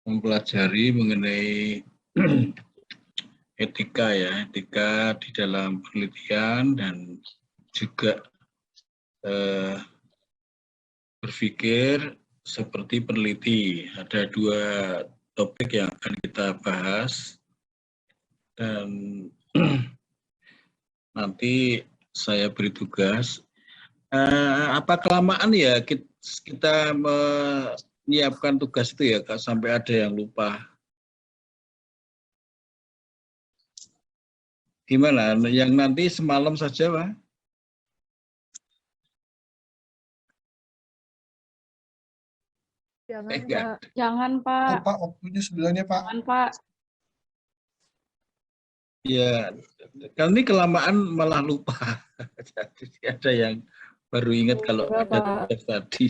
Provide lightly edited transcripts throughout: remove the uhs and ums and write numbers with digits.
mempelajari mengenai etika ya, etika di dalam penelitian dan juga berpikir seperti peneliti. Ada dua topik yang akan kita bahas dan nanti saya beri tugas. Apa kelamaan ya kita menyiapkan tugas itu ya Kak, sampai ada yang lupa. Gimana? Yang nanti semalam saja, Pak? Jangan, Pak. Jangan, Pak. Oh, Pak, waktunya sebenarnya, Pak. Jangan, Pak. Ya, kalau ini kelamaan malah lupa. Jadi ada yang baru ingat kalau Enggak, ada Pak. tugas tadi.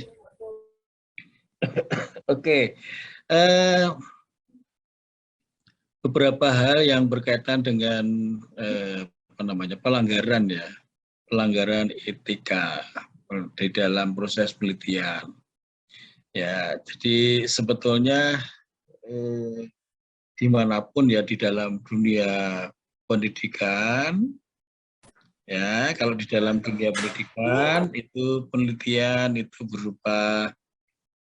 Oke. Beberapa hal yang berkaitan dengan pelanggaran ya, pelanggaran etika di dalam proses penelitian. Ya, jadi sebetulnya dimanapun ya di dalam dunia pendidikan, ya kalau di dalam dunia pendidikan itu penelitian itu berupa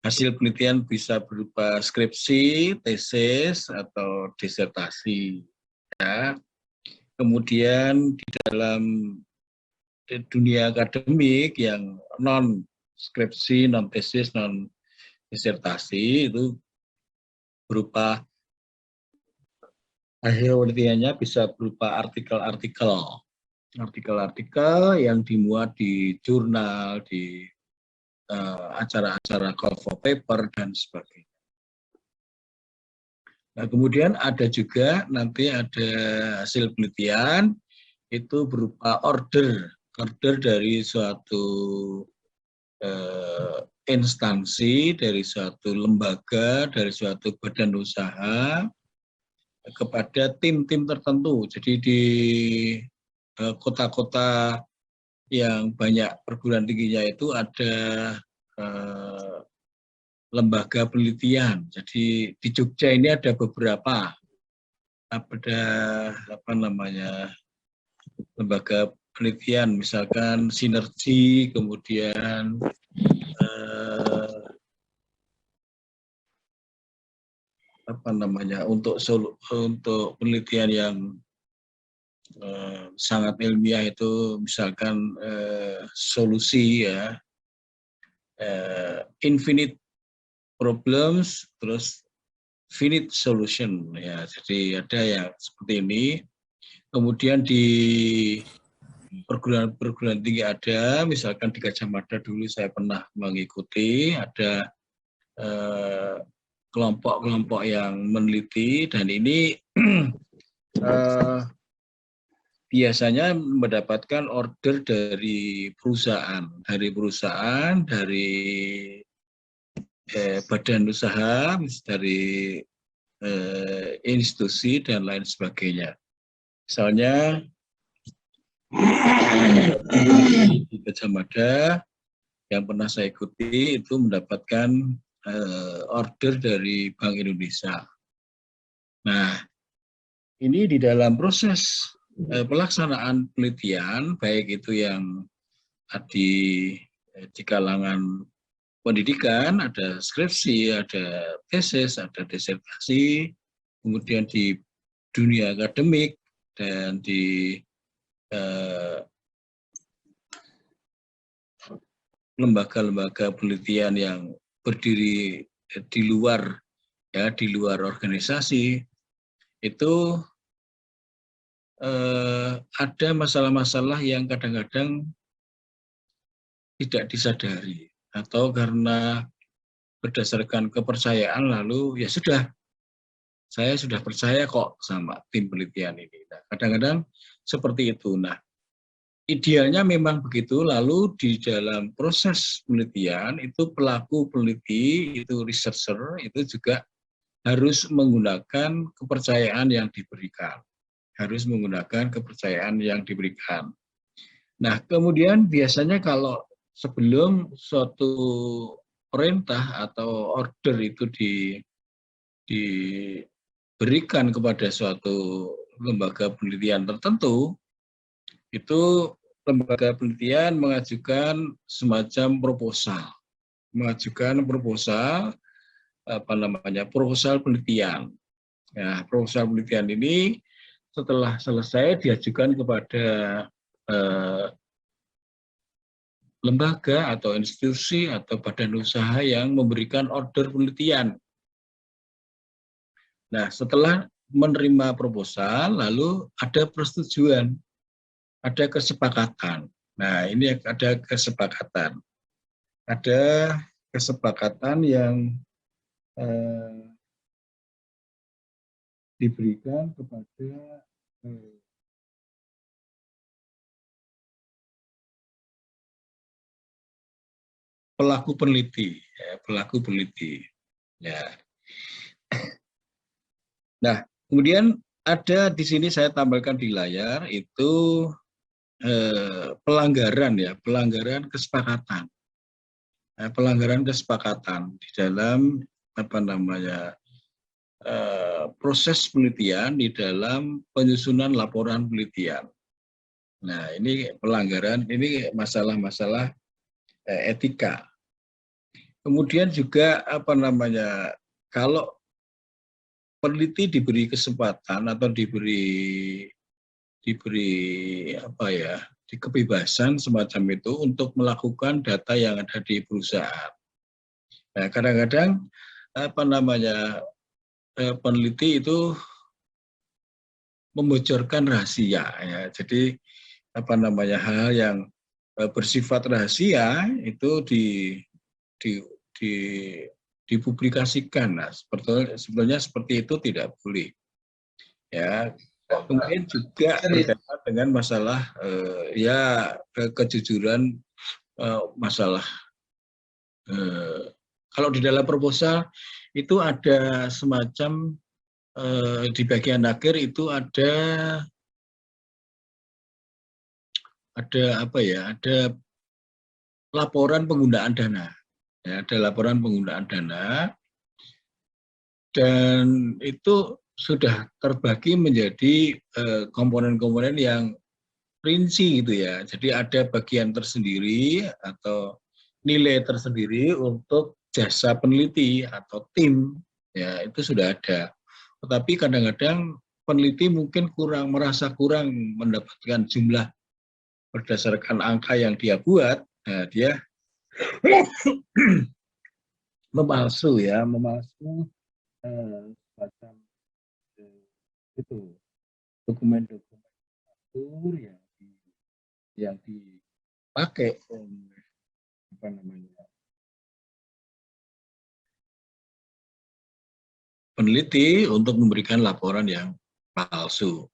hasil penelitian bisa berupa skripsi, tesis atau disertasi. Ya. Kemudian di dalam dunia akademik yang non skripsi, non tesis, non disertasi itu berupa hasil penelitiannya bisa berupa artikel-artikel yang dimuat di jurnal, di acara-acara call for paper dan sebagainya. Nah, kemudian ada juga nanti ada hasil penelitian itu berupa order dari suatu instansi, dari suatu lembaga, dari suatu badan usaha kepada tim-tim tertentu. Jadi di kota-kota yang banyak perguruan tingginya itu ada lembaga penelitian. Jadi di Jogja ini ada beberapa, lembaga penelitian, misalkan Sinergi, kemudian untuk penelitian yang sangat ilmiah itu misalkan solusi ya, infinite problems terus finite solution ya. Jadi ada yang seperti ini. Kemudian di perguruan tinggi ada, misalkan di Gajah Mada dulu saya pernah mengikuti, ada kelompok-kelompok yang meneliti dan ini biasanya mendapatkan order dari perusahaan, dari badan usaha, dari institusi dan lain sebagainya. Misalnya di Gajah Mada yang pernah saya ikuti itu mendapatkan order dari Bank Indonesia. Nah, ini di dalam proses pelaksanaan penelitian, baik itu yang di kalangan pendidikan, ada skripsi, ada tesis, ada disertasi, kemudian di dunia akademik, dan di lembaga-lembaga penelitian yang berdiri di luar organisasi, itu ada masalah-masalah yang kadang-kadang tidak disadari, atau karena berdasarkan kepercayaan lalu ya sudah, saya sudah percaya kok sama tim penelitian ini. Nah, kadang-kadang seperti itu. Nah, idealnya memang begitu, lalu di dalam proses penelitian itu pelaku peneliti, itu researcher, itu juga harus menggunakan kepercayaan yang diberikan. Nah, kemudian biasanya kalau sebelum suatu perintah atau order itu diberikan kepada suatu lembaga penelitian tertentu, itu lembaga penelitian mengajukan semacam proposal, proposal penelitian. Nah, proposal penelitian ini setelah selesai diajukan kepada lembaga atau institusi atau badan usaha yang memberikan order penelitian. Nah, setelah menerima proposal, lalu ada persetujuan, ada kesepakatan. Nah, ini ada kesepakatan. Ada kesepakatan yang diberikan kepada pelaku peneliti, Ya. Nah, kemudian ada di sini saya tambahkan di layar itu pelanggaran kesepakatan. Pelanggaran kesepakatan di dalam proses penelitian, di dalam penyusunan laporan penelitian. Nah, ini pelanggaran, ini masalah-masalah etika. Kemudian juga kalau peneliti diberi kesempatan atau diberi kebebasan semacam itu untuk melakukan data yang ada di perusahaan. Nah, kadang-kadang peneliti itu membocorkan rahasia, ya. Jadi hal yang bersifat rahasia itu dipublikasikan. Nah, sebetulnya seperti itu tidak boleh. Ya. Kemudian juga berkaitan dengan masalah kejujuran, masalah kalau di dalam proposal itu ada semacam di bagian akhir itu ada laporan penggunaan dana. Ya, ada laporan penggunaan dana, dan itu sudah terbagi menjadi komponen-komponen yang rinci gitu ya. Jadi ada bagian tersendiri atau nilai tersendiri untuk jasa peneliti atau tim, ya itu sudah ada. Tetapi kadang-kadang peneliti mungkin merasa kurang mendapatkan jumlah berdasarkan angka yang dia buat, nah dia memalsu semacam itu dokumen-dokumen yang dipakai peneliti untuk memberikan laporan yang palsu.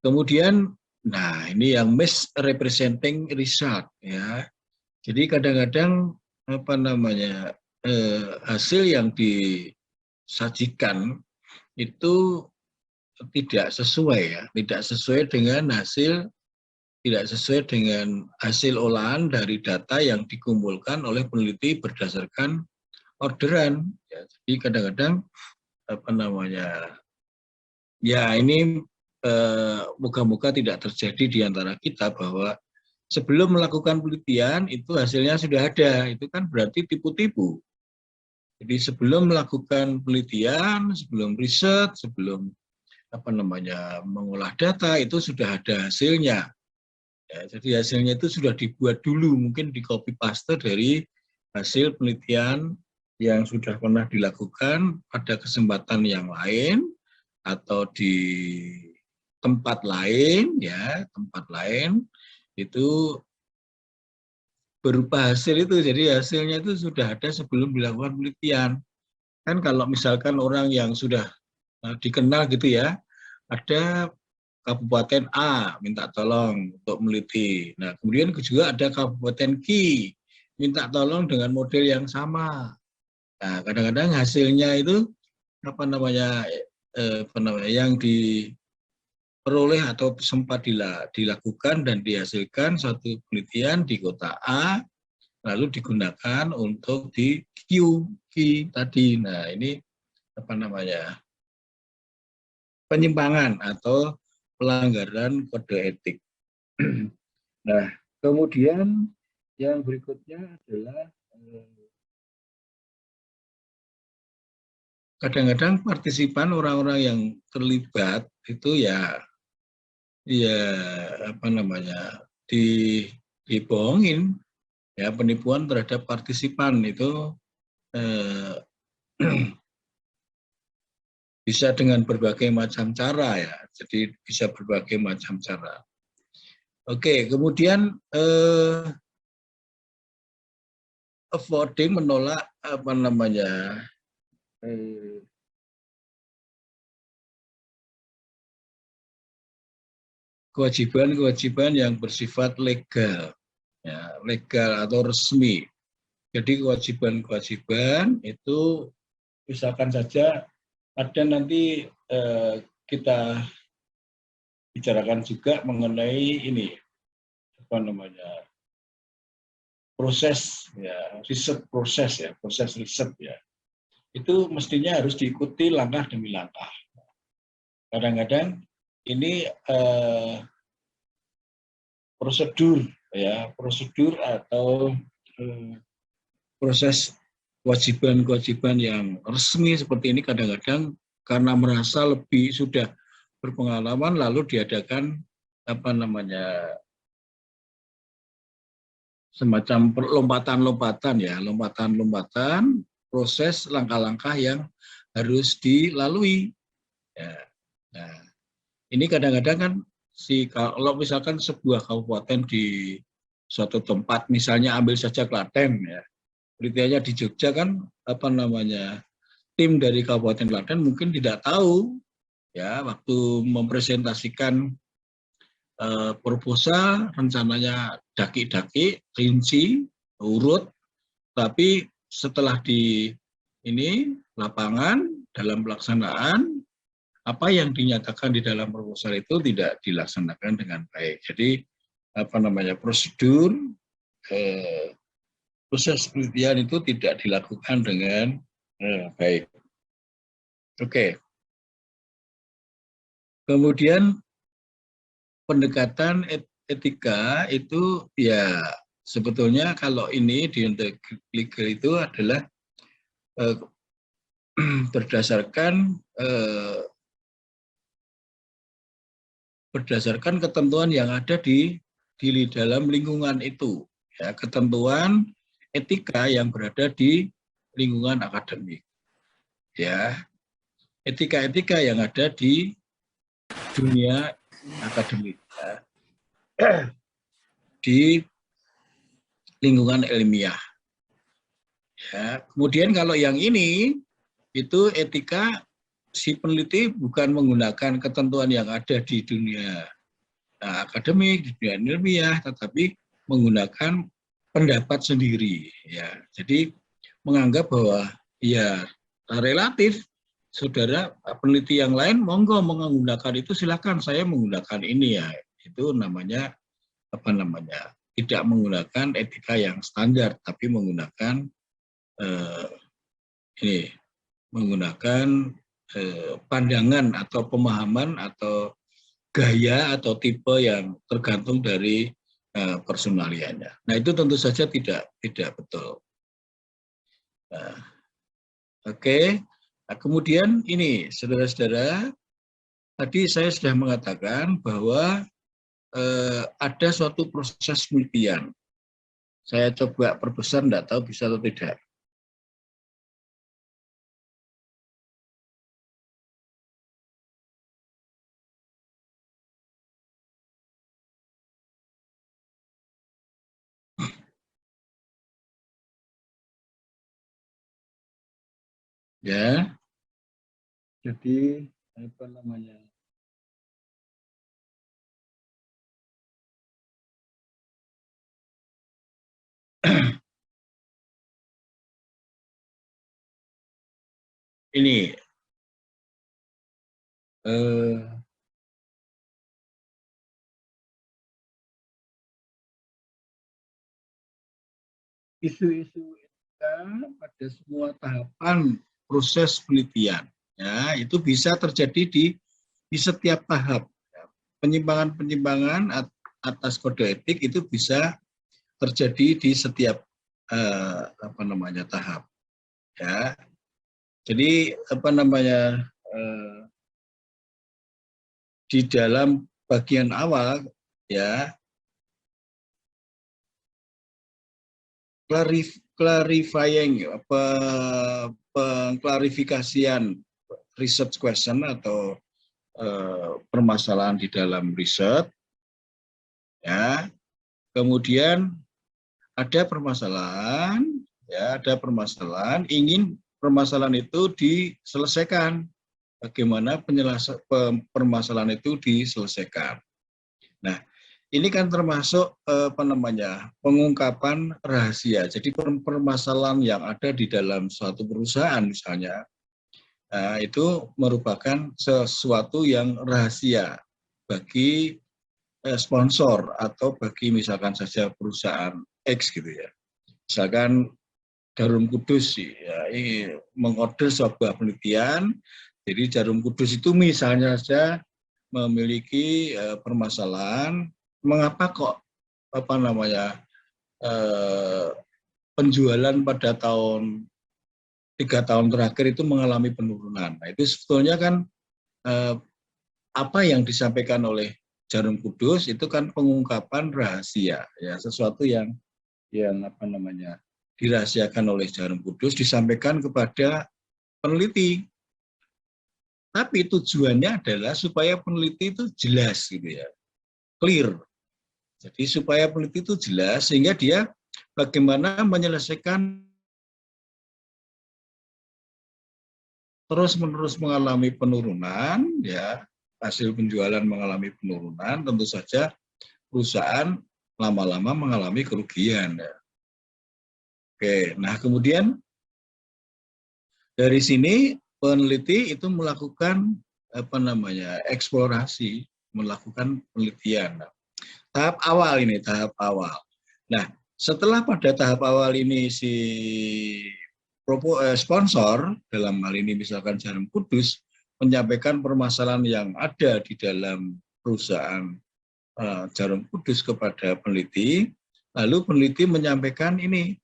Kemudian, nah ini yang misrepresenting result, ya. Jadi kadang-kadang hasil yang disajikan itu tidak sesuai dengan hasil olahan dari data yang dikumpulkan oleh peneliti berdasarkan orderan. Ya, jadi kadang-kadang ini moga-moga tidak terjadi di antara kita bahwa sebelum melakukan penelitian itu hasilnya sudah ada, itu kan berarti tipu-tipu. Jadi sebelum melakukan penelitian, sebelum riset, sebelum mengolah data itu sudah ada hasilnya. Ya, jadi hasilnya itu sudah dibuat dulu, mungkin di copy paste dari hasil penelitian yang sudah pernah dilakukan pada kesempatan yang lain atau di tempat lain, itu berupa hasil itu. Jadi hasilnya itu sudah ada sebelum dilakukan penelitian. Kan kalau misalkan orang yang sudah dikenal gitu ya, ada Kabupaten A minta tolong untuk meneliti. Nah, kemudian juga ada Kabupaten Q minta tolong dengan model yang sama. Nah, kadang-kadang hasilnya itu yang diperoleh atau sempat dilakukan dan dihasilkan satu penelitian di kota A, lalu digunakan untuk di Q tadi. Nah, ini apa namanya, penyimpangan atau pelanggaran kode etik. Nah, kemudian yang berikutnya adalah kadang-kadang partisipan orang-orang yang terlibat itu ya apa namanya, dibohongin, ya, penipuan terhadap partisipan itu eh, bisa dengan berbagai macam cara ya. Jadi bisa berbagai macam cara. Oke, kemudian avoiding, menolak apa namanya, kewajiban-kewajiban yang bersifat legal, ya, legal atau resmi. Jadi kewajiban-kewajiban itu misalkan saja ada nanti kita bicarakan juga mengenai ini apa namanya, proses ya, riset proses ya, proses riset ya. Itu mestinya harus diikuti langkah demi langkah. Kadang-kadang ini prosedur ya, prosedur atau proses kewajiban-kewajiban yang resmi seperti ini kadang-kadang karena merasa lebih sudah berpengalaman lalu diadakan apa namanya, semacam lompatan-lompatan ya, lompatan-lompatan proses langkah-langkah yang harus dilalui. Ya. Nah, ini kadang-kadang kan kalau misalkan sebuah kabupaten di suatu tempat, misalnya ambil saja Klaten ya, penelitiannya di Jogja kan apa namanya, tim dari Kabupaten Klaten mungkin tidak tahu ya waktu mempresentasikan proposal, rencananya daki-daki, rinci, urut, tapi setelah di ini lapangan dalam pelaksanaan apa yang dinyatakan di dalam proposal itu tidak dilaksanakan dengan baik. Jadi apa namanya, prosedur proses penelitian itu tidak dilakukan dengan baik. Oke. Kemudian pendekatan etika itu ya sebetulnya kalau ini di legal itu adalah berdasarkan ketentuan yang ada di dalam lingkungan itu, ya, ketentuan etika yang berada di lingkungan akademik, ya, etika-etika yang ada di dunia akademik, ya, di lingkungan ilmiah. Ya. Kemudian kalau yang ini itu etika si peneliti bukan menggunakan ketentuan yang ada di dunia akademik, di dunia ilmiah, tetapi menggunakan pendapat sendiri. Ya, jadi menganggap bahwa ya relatif saudara peneliti yang lain monggo menggunakan itu, silakan, saya menggunakan ini ya. Itu namanya apa namanya? Tidak menggunakan etika yang standar, tapi menggunakan ini menggunakan pandangan atau pemahaman atau gaya atau tipe yang tergantung dari personaliannya. Nah, itu tentu saja tidak betul. Nah, oke. Nah, kemudian ini saudara-saudara, tadi saya sudah mengatakan bahwa ada suatu proses penelitian. Saya coba perbesar, tidak tahu bisa atau tidak. Ya, jadi apa namanya? Ini isu-isu etika pada semua tahapan proses penelitian. Ya, itu bisa terjadi di setiap tahap. Penyimpangan-penyimpangan atas kode etik itu bisa terjadi di setiap tahap. Ya, jadi di dalam bagian awal ya clarifying pengklarifikasian research question atau permasalahan di dalam riset ya. Kemudian ada permasalahan ingin permasalahan itu diselesaikan, bagaimana permasalahan itu diselesaikan. Nah, ini kan termasuk pengungkapan rahasia. Jadi permasalahan yang ada di dalam suatu perusahaan misalnya, itu merupakan sesuatu yang rahasia bagi sponsor atau bagi misalkan saja perusahaan X gitu ya. Misalkan Jarum Kudus ya, ini mengorder sebuah penelitian. Jadi Jarum Kudus itu misalnya saja memiliki permasalahan, mengapa kok penjualan pada 3 tahun terakhir itu mengalami penurunan. Nah, itu sebetulnya kan apa yang disampaikan oleh Jarum Kudus itu kan pengungkapan rahasia ya, sesuatu yang dirahasiakan oleh Jarum Kudus disampaikan kepada peneliti. Tapi tujuannya adalah supaya peneliti itu jelas gitu ya, clear. Jadi supaya peneliti itu jelas sehingga dia bagaimana menyelesaikan terus-menerus mengalami penurunan ya, hasil penjualan mengalami penurunan, tentu saja perusahaan lama-lama mengalami kerugian ya. Oke, nah kemudian dari sini peneliti itu melakukan eksplorasi, melakukan penelitian. Tahap awal. Nah, setelah pada tahap awal ini si sponsor, dalam hal ini misalkan Jarum Kudus, menyampaikan permasalahan yang ada di dalam perusahaan Jarum Kudus kepada peneliti, lalu peneliti menyampaikan ya,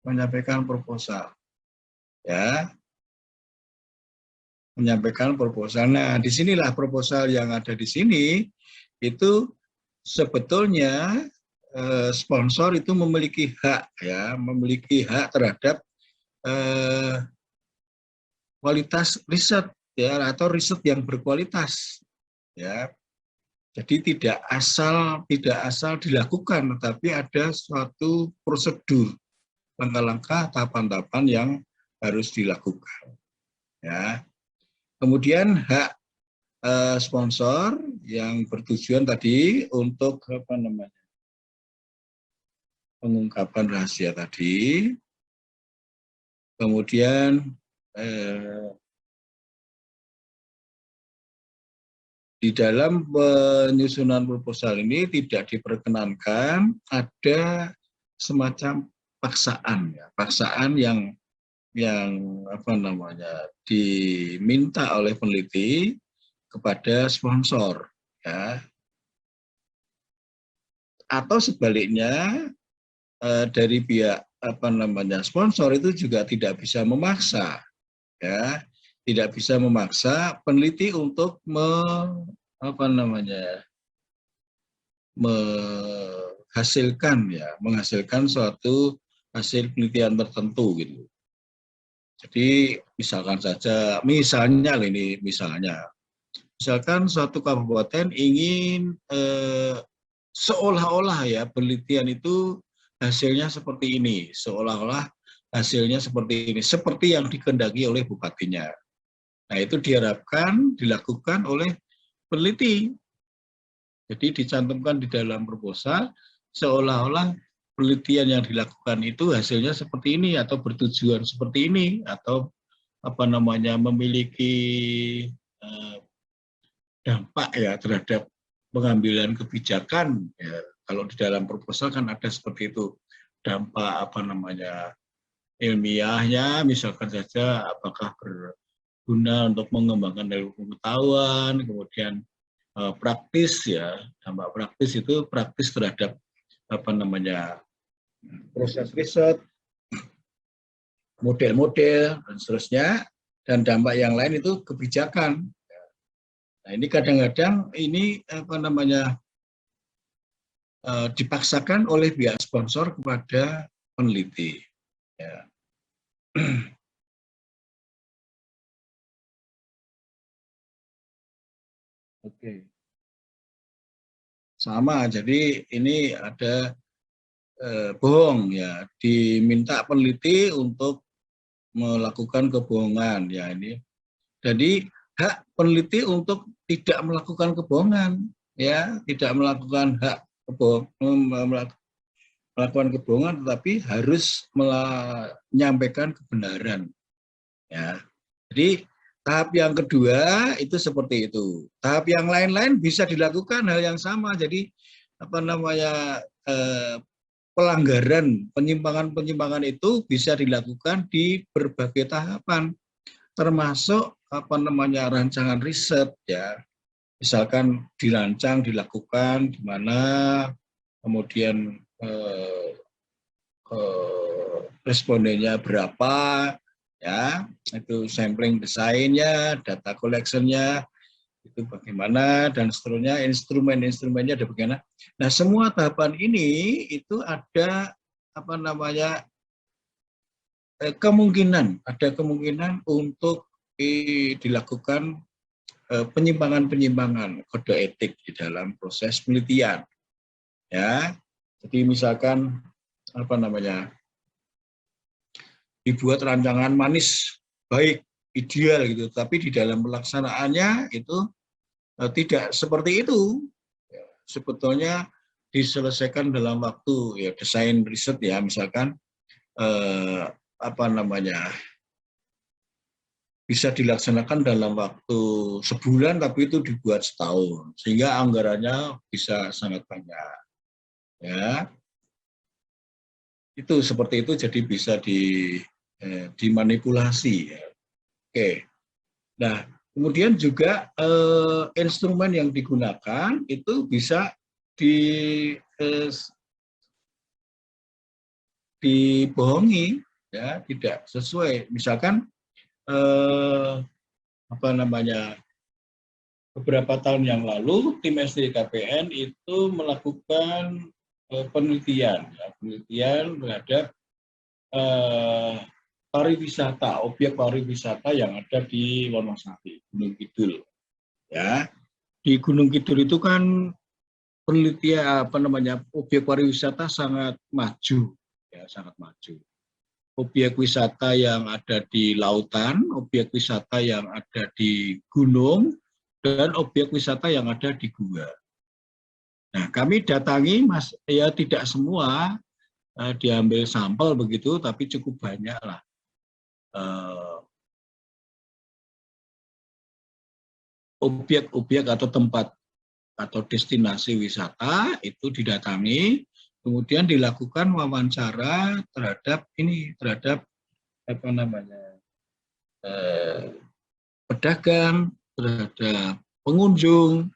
menyampaikan proposal. Nah, disinilah proposal yang ada di sini itu sebetulnya sponsor itu memiliki hak terhadap kualitas riset ya, atau riset yang berkualitas ya. Jadi tidak asal dilakukan, tetapi ada suatu prosedur, langkah-langkah, tahapan-tahapan yang harus dilakukan ya. Kemudian hak sponsor yang bertujuan tadi untuk pengungkapan rahasia tadi. Kemudian di dalam penyusunan proposal ini tidak diperkenankan ada semacam paksaan ya, paksaan yang diminta oleh peneliti kepada sponsor ya, atau sebaliknya dari pihak sponsor itu juga tidak bisa memaksa ya, tidak bisa memaksa peneliti untuk menghasilkan suatu hasil penelitian tertentu gitu. Jadi misalkan suatu kabupaten ingin seolah-olah ya penelitian itu hasilnya seperti ini, seperti yang dikehendaki oleh bupatinya. Nah, itu diharapkan dilakukan oleh peneliti. Jadi dicantumkan di dalam proposal seolah-olah penelitian yang dilakukan itu hasilnya seperti ini atau bertujuan seperti ini atau memiliki dampak ya terhadap pengambilan kebijakan ya. Kalau di dalam proposal kan ada seperti itu, dampak ilmiahnya, misalkan saja apakah berguna untuk mengembangkan ilmu pengetahuan, kemudian praktis ya, dampak praktis itu praktis terhadap apa namanya proses riset, model-model dan seterusnya, dan dampak yang lain itu kebijakan. Nah, ini kadang-kadang ini apa namanya dipaksakan oleh pihak sponsor kepada peneliti. Ya. Oke. Sama, jadi ini ada bohong ya, diminta peneliti untuk melakukan kebohongan ya ini. Jadi hak peneliti untuk tidak melakukan kebohongan ya, tidak melakukan melakukan kebohongan, tetapi harus menyampaikan kebenaran ya. Jadi tahap yang kedua itu seperti itu. Tahap yang lain-lain bisa dilakukan hal yang sama. Jadi apa namanya pelanggaran, penyimpangan-penyimpangan itu bisa dilakukan di berbagai tahapan, termasuk apa namanya rancangan riset ya. Misalkan dirancang, dilakukan di mana, kemudian respondennya berapa, ya itu sampling desainnya, data collection-nya itu bagaimana, dan seterusnya, instrumen-instrumennya ada bagaimana. Nah, semua tahapan ini itu ada apa namanya ada kemungkinan untuk dilakukan penyimpangan-penyimpangan kode etik di dalam proses penelitian. Ya, jadi misalkan apa namanya dibuat rancangan manis baik ideal gitu, tapi di dalam pelaksanaannya itu tidak seperti itu. Sebetulnya diselesaikan dalam waktu ya, desain riset ya, misalkan apa namanya bisa dilaksanakan dalam waktu sebulan, tapi itu dibuat setahun sehingga anggarannya bisa sangat banyak ya. Itu seperti itu, jadi bisa dimanipulasi ya. Oke. Nah, kemudian juga instrumen yang digunakan itu bisa dibohongi ya, tidak sesuai. Misalkan apa namanya beberapa tahun yang lalu tim SDKPN itu melakukan penelitian terhadap pariwisata, objek pariwisata yang ada di Wonosari, Gunung Kidul. Ya, di Gunung Kidul itu kan penelitian apa namanya objek pariwisata sangat maju, ya sangat maju. Objek wisata yang ada di lautan, objek wisata yang ada di gunung, dan objek wisata yang ada di gua. Nah, kami datangi, Mas, ya tidak semua diambil sampel begitu, tapi cukup banyak lah. Objek-objek atau tempat atau destinasi wisata itu didatangi, kemudian dilakukan wawancara terhadap apa namanya pedagang, terhadap pengunjung,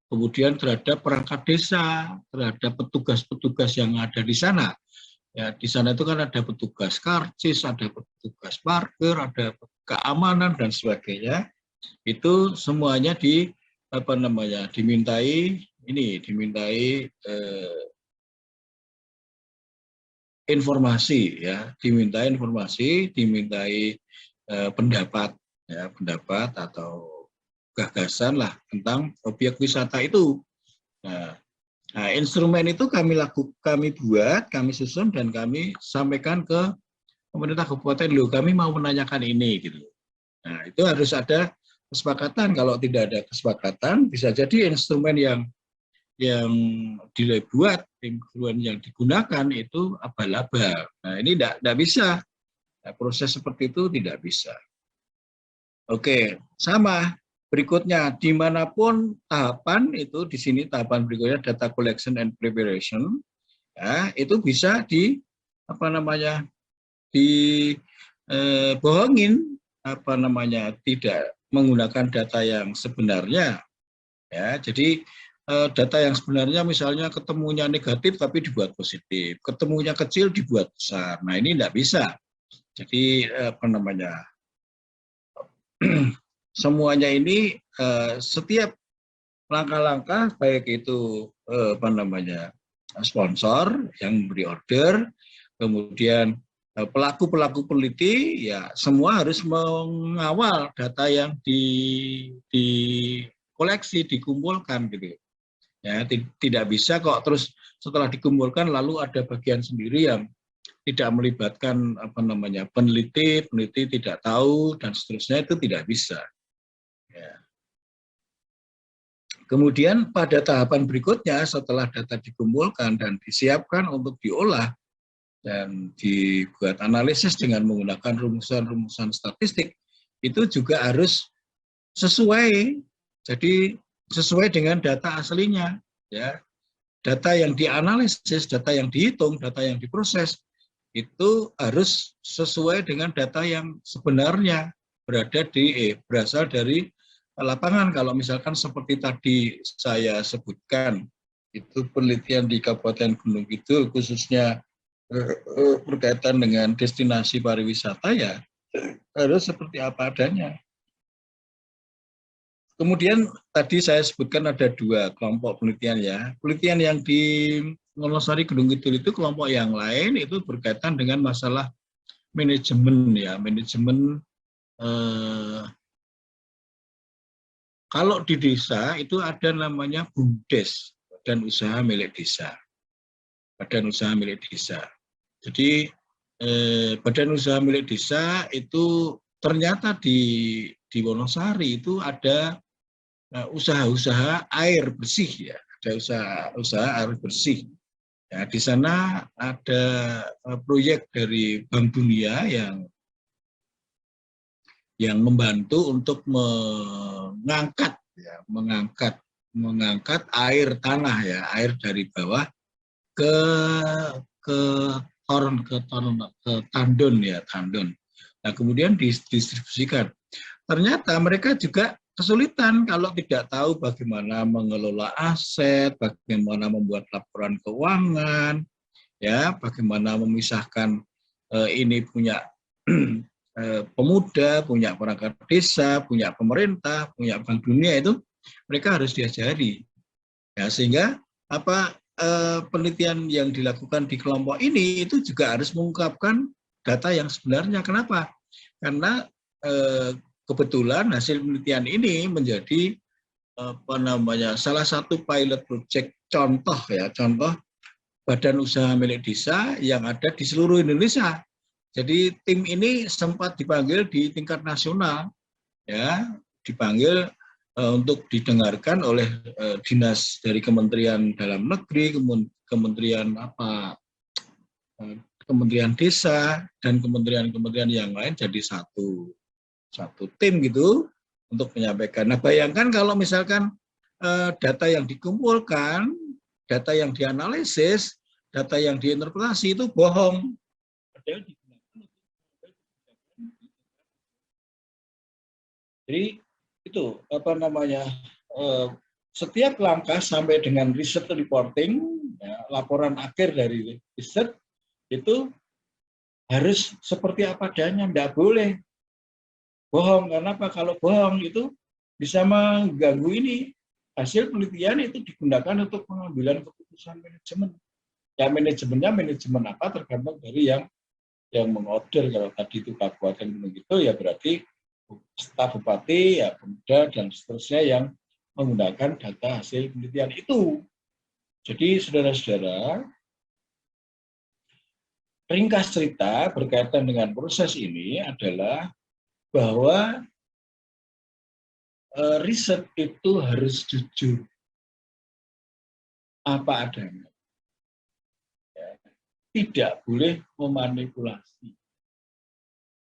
kemudian terhadap perangkat desa, terhadap petugas-petugas yang ada di sana. Ya, di sana itu kan ada petugas karcis, ada petugas parkir, ada keamanan dan sebagainya. Itu semuanya dimintai informasi ya, dimintai pendapat ya, pendapat atau gagasan lah tentang objek wisata itu. Nah, instrumen itu kami buat, kami susun, dan kami sampaikan ke pemerintah kabupaten, loh kami mau menanyakan ini gitu. Nah, itu harus ada kesepakatan. Kalau tidak ada kesepakatan, bisa jadi instrumen yang dibuat, instrumen yang digunakan itu abal-abal. Nah, ini tidak bisa. Nah, proses seperti itu tidak bisa. Oke, sama. Berikutnya, dimanapun tahapan itu, di sini tahapan berikutnya data collection and preparation, ya, itu bisa dibohongin, tidak menggunakan data yang sebenarnya. Ya, jadi data yang sebenarnya misalnya ketemunya negatif tapi dibuat positif, ketemunya kecil dibuat besar. Nah ini tidak bisa. Jadi semuanya ini setiap langkah-langkah baik itu sponsor yang beri order, kemudian pelaku-pelaku peneliti, ya semua harus mengawal data yang dikoleksi, dikumpulkan gitu. Ya, tidak bisa kok terus setelah dikumpulkan lalu ada bagian sendiri yang tidak melibatkan peneliti tidak tahu dan seterusnya, itu tidak bisa. Ya. Kemudian pada tahapan berikutnya setelah data dikumpulkan dan disiapkan untuk diolah dan dibuat analisis dengan menggunakan rumusan-rumusan statistik, itu juga harus sesuai, jadi sesuai dengan data aslinya. Ya. Data yang dianalisis, data yang dihitung, data yang diproses, itu harus sesuai dengan data yang sebenarnya berasal dari lapangan. Kalau misalkan seperti tadi saya sebutkan, itu penelitian di Kabupaten Gunung Kidul khususnya berkaitan dengan destinasi pariwisata, ya harus seperti apa adanya. Kemudian tadi saya sebutkan ada 2 kelompok penelitian ya. Penelitian yang di Wonosari Gunung Kidul itu kelompok yang lain itu berkaitan dengan masalah manajemen ya, manajemen kalau di desa itu ada namanya BUMDes, Badan Usaha Milik Desa. Badan Usaha Milik Desa. Jadi Badan Usaha Milik Desa itu ternyata di Wonosari itu ada usaha-usaha air bersih ya, ada usaha air bersih. Ya, di sana ada proyek dari Bank Dunia yang membantu untuk mengangkat air tanah ya, air dari bawah ke tandon ya, tandon. Nah, kemudian didistribusikan. Ternyata mereka juga kesulitan kalau tidak tahu bagaimana mengelola aset, bagaimana membuat laporan keuangan, ya, bagaimana memisahkan ini punya pemuda, punya perangkat desa, punya pemerintah, punya Bank Dunia, itu mereka harus diajari. Ya, sehingga penelitian yang dilakukan di kelompok ini itu juga harus mengungkapkan data yang sebenarnya. Kenapa? Karena kebetulan hasil penelitian ini menjadi salah satu pilot project contoh badan usaha milik desa yang ada di seluruh Indonesia. Jadi tim ini sempat dipanggil di tingkat nasional, ya, dipanggil untuk didengarkan oleh dinas dari Kementerian Dalam Negeri, Kementerian Desa dan kementerian-kementerian yang lain, jadi satu tim gitu untuk menyampaikan. Nah, bayangkan kalau misalkan data yang dikumpulkan, data yang dianalisis, data yang diinterpretasi itu bohong. Jadi itu setiap langkah sampai dengan riset reporting, ya, laporan akhir dari riset itu harus seperti apa adanya, tidak boleh bohong. Karena apa? Kalau bohong itu bisa mengganggu ini. Hasil penelitian itu digunakan untuk pengambilan keputusan manajemen. Ya, manajemen apa tergantung dari yang mengorder. Kalau tadi itu Kabupaten Gunung Kidul, ya berarti staf bupati, ya pemuda dan seterusnya yang menggunakan data hasil penelitian itu. Jadi saudara-saudara, ringkas cerita berkaitan dengan proses ini adalah bahwa riset itu harus jujur apa adanya. Ya, tidak boleh memanipulasi.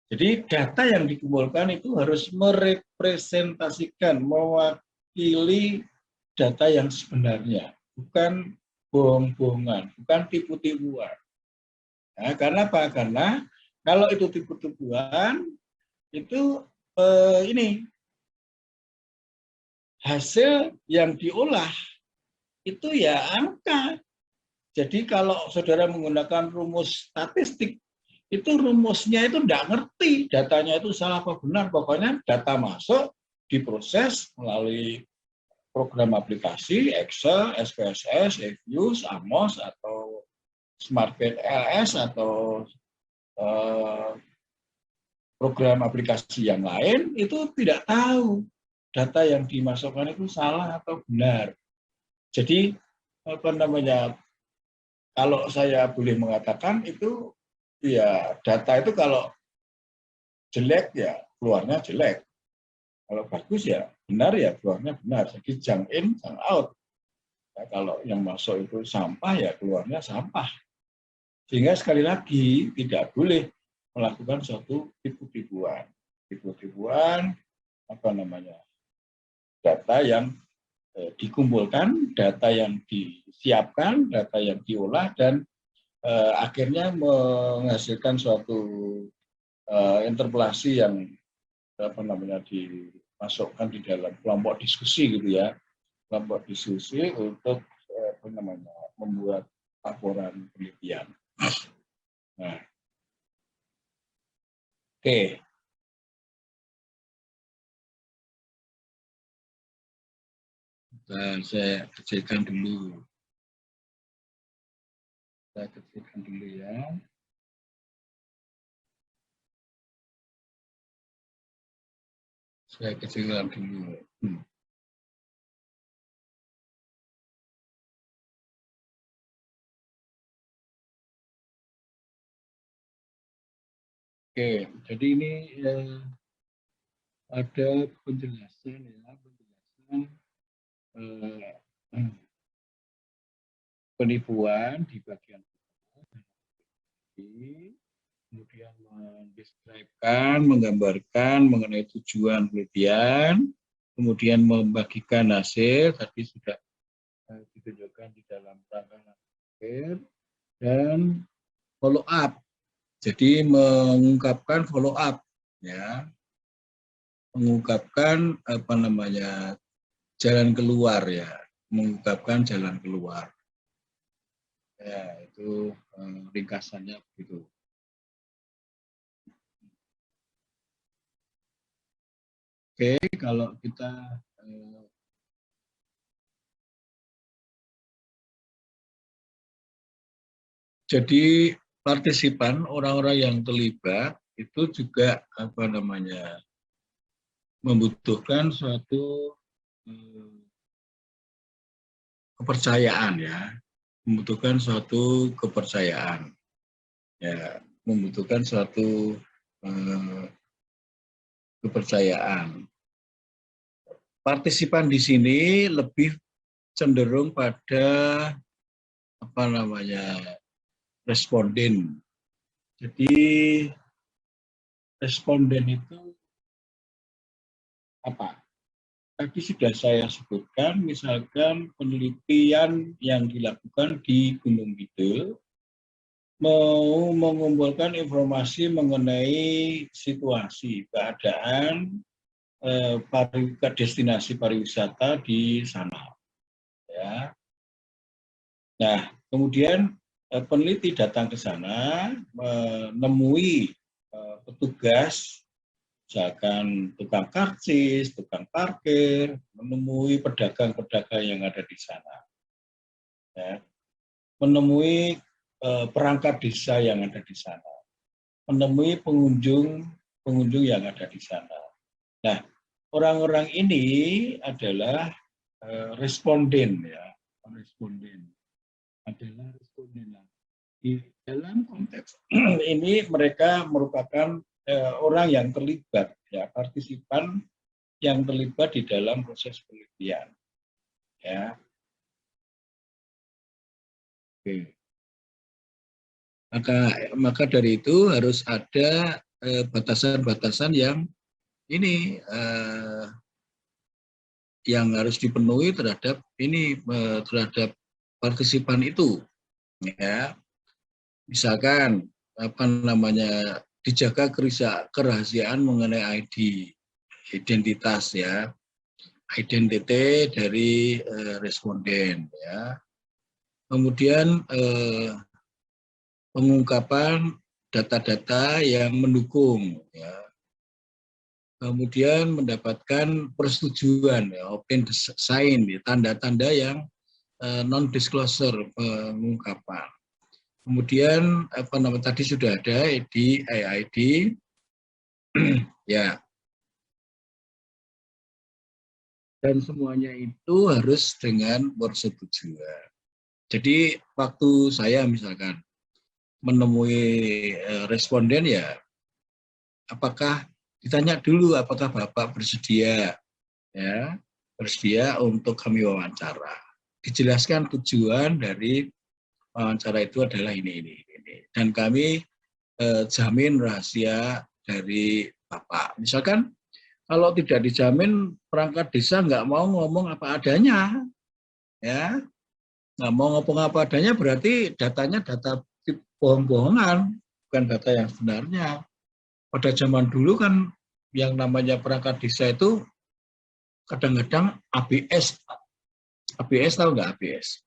Jadi data yang dikumpulkan itu harus merepresentasikan, mewakili data yang sebenarnya, bukan bohong-bohongan, bukan tipu-tipuan. Nah, karena apa? Karena Kalau itu tipu-tipuan, itu ini hasil yang diolah itu ya angka. Jadi kalau saudara menggunakan rumus statistik, itu rumusnya itu tidak ngerti, datanya itu salah apa benar. Pokoknya data masuk, diproses melalui program aplikasi, Excel, SPSS, Fuse, Amos, atau SmartPad LS, atau program aplikasi yang lain, itu tidak tahu data yang dimasukkan itu salah atau benar. Jadi, apa namanya, kalau saya boleh mengatakan itu, ya data itu kalau jelek ya keluarnya jelek. Kalau bagus ya benar ya keluarnya benar. Jadi junk in, junk out. Ya, kalau yang masuk itu sampah ya keluarnya sampah. Sehingga sekali lagi tidak boleh melakukan suatu tipu-tipuan. Tipu-tipuan apa namanya? Data yang dikumpulkan, data yang disiapkan, data yang diolah dan akhirnya menghasilkan suatu interpelasi yang apa namanya dimasukkan di dalam kelompok diskusi gitu ya, kelompok diskusi untuk apa namanya membuat laporan penelitian. Nah, oke. Nah, saya kecilkan dulu. Saya kecilkan dulu ya. Saya kecilkan dulu. Oke, jadi ini ada penjelasan ya, penjelasan penipuan di bagian ini, kemudian mendeskripsikan, menggambarkan mengenai tujuan penelitian, kemudian membagikan hasil, tadi sudah ditunjukkan di dalam rangka akhir, dan follow up. Jadi mengungkapkan follow up, ya, mengungkapkan apa namanya jalan keluar ya, mengungkapkan jalan keluar. Ya, itu ringkasannya begitu. Oke, kalau kita jadi partisipan, orang-orang yang terlibat itu juga apa namanya membutuhkan suatu kepercayaan ya, membutuhkan suatu kepercayaan, ya, membutuhkan suatu kepercayaan. Partisipan di sini lebih cenderung pada apa namanya responden. Jadi responden itu apa? Tadi sudah saya sebutkan, misalkan penelitian yang dilakukan di Gunung Kidul mau mengumpulkan informasi mengenai situasi keadaan destinasi pariwisata di sana. Ya. Nah, kemudian peneliti datang ke sana menemui petugas, misalkan tukang karcis, tukang parkir, menemui pedagang-pedagang yang ada di sana, ya. Menemui perangkat desa yang ada di sana, menemui pengunjung yang ada di sana. Nah, orang-orang ini adalah responden ya, responden adalah responden. Di dalam konteks ini mereka merupakan orang yang terlibat, ya, partisipan yang terlibat di dalam proses penelitian. Ya. Oke. Maka dari itu harus ada batasan-batasan yang ini yang harus dipenuhi terhadap ini terhadap partisipan itu. Ya. Misalkan apa namanya dijaga kerahasiaan mengenai ID, identitas ya, identitas dari responden ya. Kemudian pengungkapan data-data yang mendukung ya. Kemudian mendapatkan persetujuan ya, open sign, ya, tanda-tanda yang non disclosure pengungkapan. Kemudian apa namanya tadi sudah ada di AID ya. Dan semuanya itu harus dengan persetujuan. Jadi waktu saya misalkan menemui responden ya, apakah ditanya dulu apakah Bapak bersedia ya, bersedia untuk kami wawancara. Dijelaskan tujuan dari wawancara itu adalah ini. Dan kami jamin rahasia dari Bapak. Misalkan kalau tidak dijamin, perangkat desa nggak mau ngomong apa adanya, ya nggak mau ngomong apa adanya berarti datanya data bohong-bohongan, bukan data yang sebenarnya. Pada zaman dulu kan yang namanya perangkat desa itu kadang-kadang ABS. ABS tahu nggak ABS?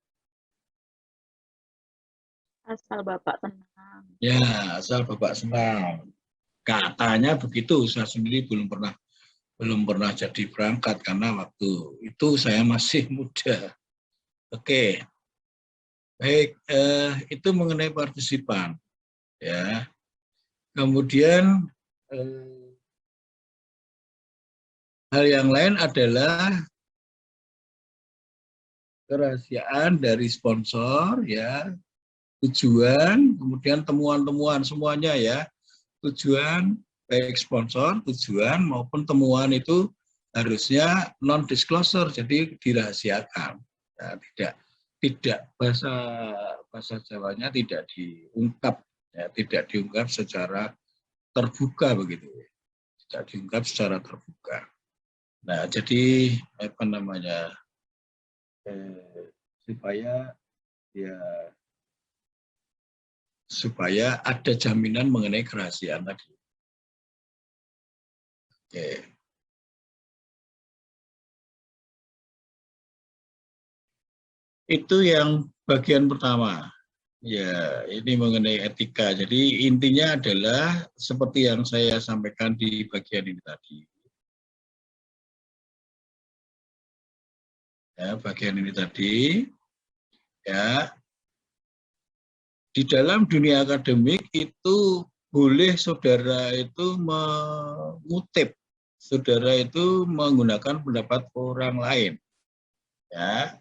Asal Bapak tenang. Ya, asal Bapak senang. Katanya begitu, saya sendiri belum pernah jadi perangkat karena waktu itu saya masih muda. Oke, baik, itu mengenai partisipan, ya. Kemudian hal yang lain adalah kerahasiaan dari sponsor, ya, tujuan, kemudian temuan-temuan semuanya ya, tujuan baik sponsor, tujuan maupun temuan itu harusnya non disclosure, jadi dirahasiakan, ya, tidak bahasa Jawanya tidak diungkap, ya, tidak diungkap secara terbuka begitu, tidak diungkap secara terbuka. Nah, jadi apa namanya supaya ada jaminan mengenai kerahasiaan tadi. Oke. Itu yang bagian pertama. Ya, ini mengenai etika. Jadi intinya adalah seperti yang saya sampaikan di bagian ini tadi. Ya, bagian ini tadi. Ya, di dalam dunia akademik itu boleh saudara itu mengutip, saudara itu menggunakan pendapat orang lain. Ya,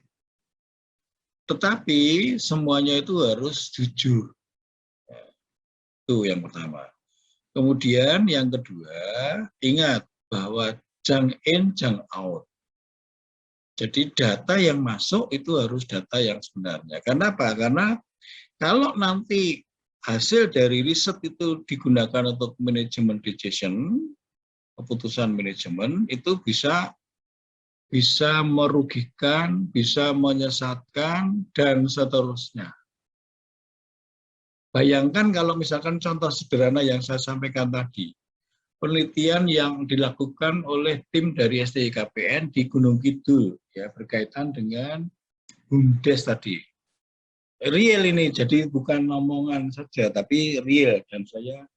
tetapi semuanya itu harus jujur. Itu yang pertama. Kemudian yang kedua, ingat bahwa jang in, jang out. Jadi data yang masuk itu harus data yang sebenarnya. Karena apa? Karena kalau nanti hasil dari riset itu digunakan untuk manajemen decision, keputusan manajemen, itu bisa merugikan, bisa menyesatkan, dan seterusnya. Bayangkan kalau misalkan contoh sederhana yang saya sampaikan tadi, penelitian yang dilakukan oleh tim dari STIKPN di Gunung Kidul, ya, berkaitan dengan BUMDes tadi. Real ini, jadi bukan omongan saja, tapi real. Dan saya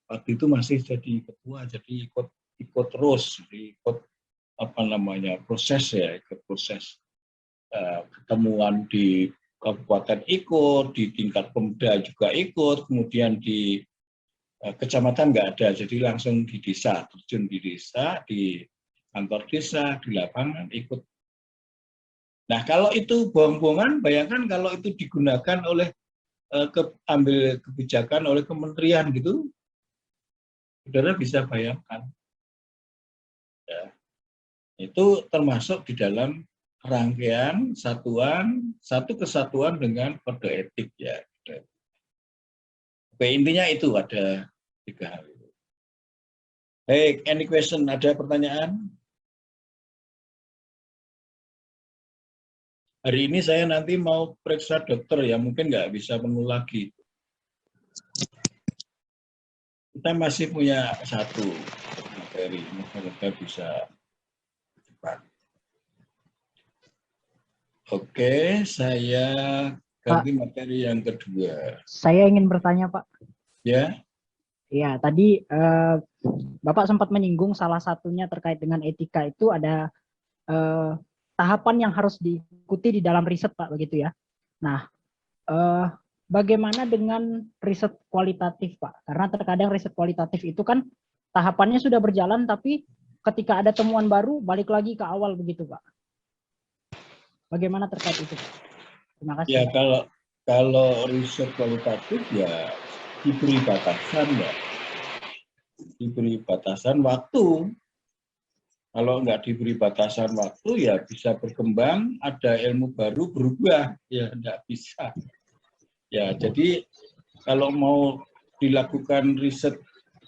waktu itu masih jadi ketua, jadi ikut terus, ikut apa namanya proses ya, ikut proses ketemuan di kabupaten ikut, di tingkat Pemda juga ikut, kemudian di kecamatan nggak ada, jadi langsung di desa, terjun di desa, di kantor desa, di lapangan ikut. Nah kalau itu bohong-bohongan, bayangkan kalau itu digunakan oleh ambil kebijakan oleh kementerian gitu, saudara bisa bayangkan. Ya. Itu termasuk di dalam rangkaian satu kesatuan dengan kode etik ya. Oke, intinya itu ada 3 hal itu. Baik, any question? Ada pertanyaan? Hari ini saya nanti mau periksa dokter ya, mungkin nggak bisa penuh lagi. Kita masih punya satu materi, moga-moga bisa cepat. Oke, saya ganti materi yang kedua. Saya ingin bertanya, Pak. Ya. Ya, tadi Bapak sempat menyinggung salah satunya terkait dengan etika itu ada tahapan yang harus diikuti di dalam riset, Pak, begitu ya. Nah, bagaimana dengan riset kualitatif, Pak? Karena terkadang riset kualitatif itu kan tahapannya sudah berjalan, tapi ketika ada temuan baru, balik lagi ke awal begitu, Pak. Bagaimana terkait itu, Pak? Terima kasih. Ya, kalau riset kualitatif ya diberi batasan ya. Diberi batasan waktu. Kalau nggak diberi batasan waktu ya bisa berkembang, ada ilmu baru berubah, ya nggak bisa. Ya, jadi kalau mau dilakukan riset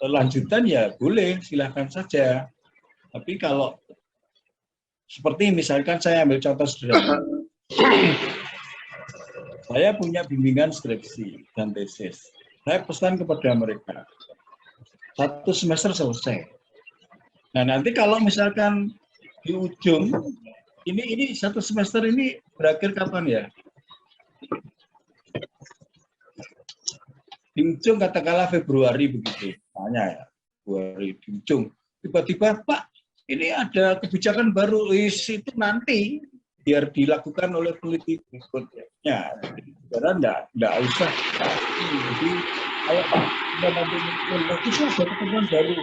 lanjutan ya boleh, silahkan saja. Tapi kalau seperti misalkan saya ambil contoh sederhana. Saya punya bimbingan skripsi dan tesis. Saya pesan kepada mereka, 1 semester selesai. Nah, nanti kalau misalkan di ujung, ini 1 semester ini berakhir kapan ya? Di ujung katakanlah Februari begitu, tanya ya, Februari di ujung. Tiba-tiba, Pak, ini ada kebijakan baru, itu nanti biar dilakukan oleh peneliti berikutnya. Karena enggak usah. Jadi kalau sudah nanti itu ada ketentuan baru.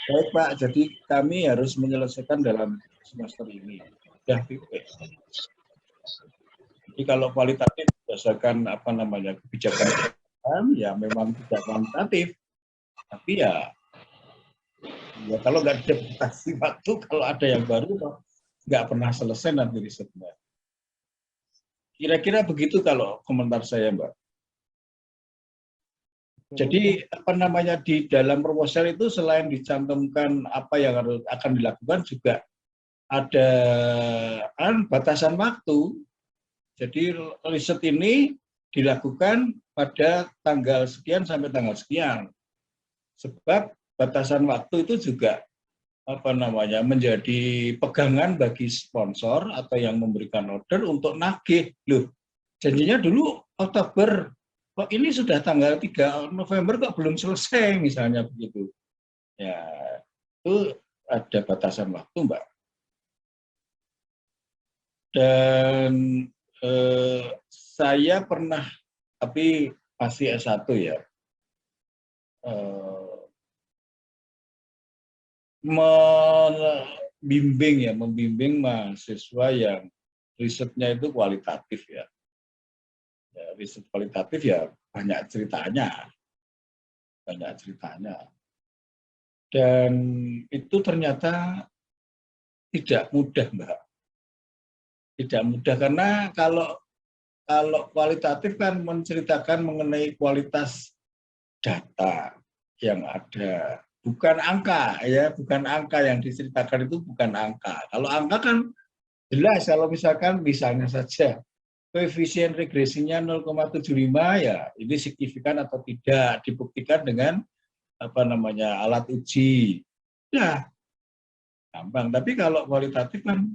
Baik Pak, jadi kami harus menyelesaikan dalam semester ini. Ya, jadi kalau kualitatif berdasarkan kebijakan ya memang tidak kuantitatif, tapi ya kalau nggak dibatasi waktu, kalau ada yang baru nggak pernah selesai nanti risetnya. Kira-kira begitu kalau komentar saya, Mbak. Jadi di dalam proposal itu selain dicantumkan apa yang akan dilakukan juga ada batasan waktu. Jadi riset ini dilakukan pada tanggal sekian sampai tanggal sekian. Sebab batasan waktu itu juga menjadi pegangan bagi sponsor atau yang memberikan order untuk nagih. Loh, janjinya dulu Oktober, kok ini sudah tanggal 3 November kok belum selesai misalnya begitu. Ya, itu ada batasan waktu, Mbak. Dan saya pernah, tapi masih S1 ya, membimbing mahasiswa yang risetnya itu kualitatif ya. Riset kualitatif ya banyak ceritanya. Dan itu ternyata tidak mudah, Mbak. Tidak mudah karena kalau kualitatif kan menceritakan mengenai kualitas data yang ada, bukan angka ya, bukan angka yang diceritakan itu bukan angka. Kalau angka kan jelas, kalau misalnya saja koefisien regresinya 0,75 ya ini signifikan atau tidak, dibuktikan dengan alat uji. Ya, gampang. Tapi kalau kualitatif kan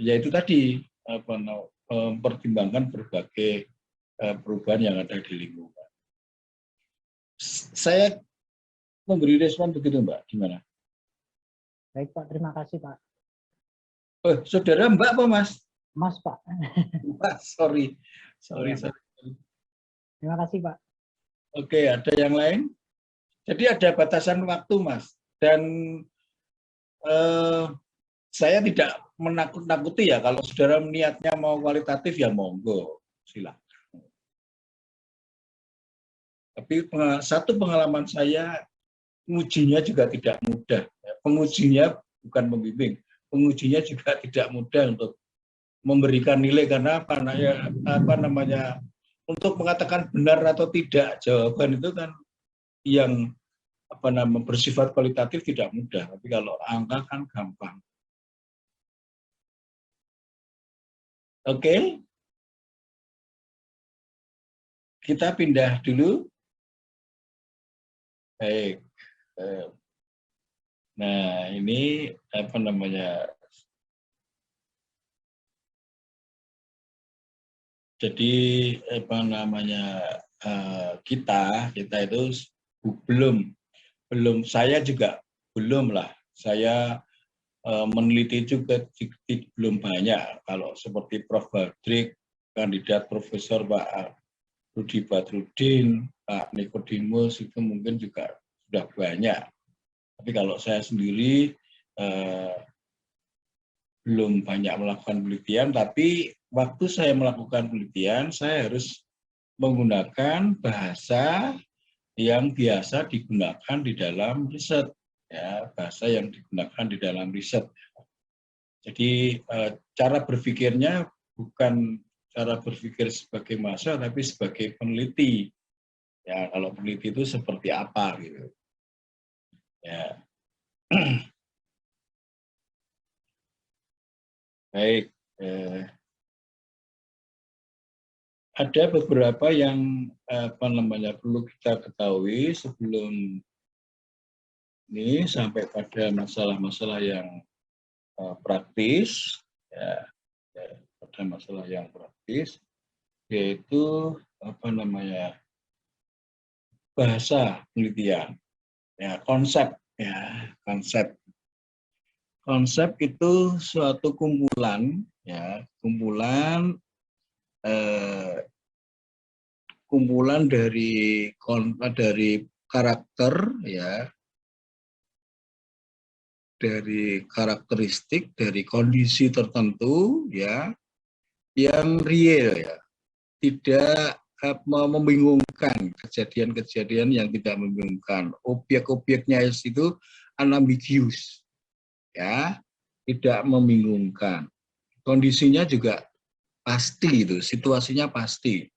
ya itu tadi mempertimbangkan berbagai perubahan yang ada di lingkungan. Saya memberi respon begitu, Mbak. Gimana? Baik, Pak. Terima kasih, Pak. Saudara Mbak apa Mas? Mas, Pak. Mas, sorry. Terima kasih, Pak. Oke, ada yang lain? Jadi ada batasan waktu, Mas. Dan saya tidak menakut-nakuti ya, kalau saudara niatnya mau kualitatif ya monggo, silakan. Tapi satu pengalaman saya, pengujinya juga tidak mudah. Pengujinya bukan pembimbing, pengujinya juga tidak mudah untuk memberikan nilai karena untuk mengatakan benar atau tidak jawaban itu kan yang bersifat kualitatif tidak mudah. Tapi kalau angka kan gampang. Oke, kita pindah dulu Baik. Nah, ini apa namanya? Jadi apa namanya, kita itu belum saya juga belum lah. Saya meneliti juga belum banyak. Kalau seperti Prof. Badrik, kandidat Profesor Pak Rudi Badrudin, Pak Nikodemus itu mungkin juga sudah banyak. Tapi kalau saya sendiri belum banyak melakukan penelitian, tapi waktu saya melakukan penelitian, saya harus menggunakan bahasa yang biasa digunakan di dalam riset, ya, bahasa yang digunakan di dalam riset. Jadi cara berpikirnya bukan cara berpikir sebagai mahasiswa, tapi sebagai peneliti. Ya, kalau peneliti itu seperti apa gitu. Ya. Baik. Ada beberapa yang apa namanya perlu kita ketahui sebelum ini sampai pada masalah-masalah yang praktis, ya, pada masalah yang praktis, yaitu apa namanya bahasa penelitian, ya konsep, ya konsep. Konsep itu suatu kumpulan, ya kumpulan dari karakter, ya, dari karakteristik, dari kondisi tertentu, ya, yang real, ya, tidak membingungkan, kejadian-kejadian yang tidak membingungkan. Objek-objeknya itu unambiguous, ya, tidak membingungkan. Kondisinya juga pasti, itu situasinya pasti.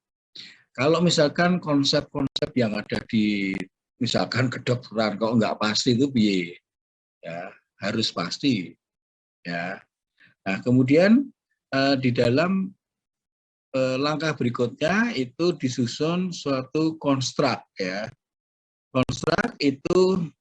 Kalau misalkan konsep-konsep yang ada di misalkan kedokteran kok nggak pasti itu piye, ya harus pasti, ya. Nah kemudian di dalam langkah berikutnya itu disusun suatu konstruk, ya. Konstruk itu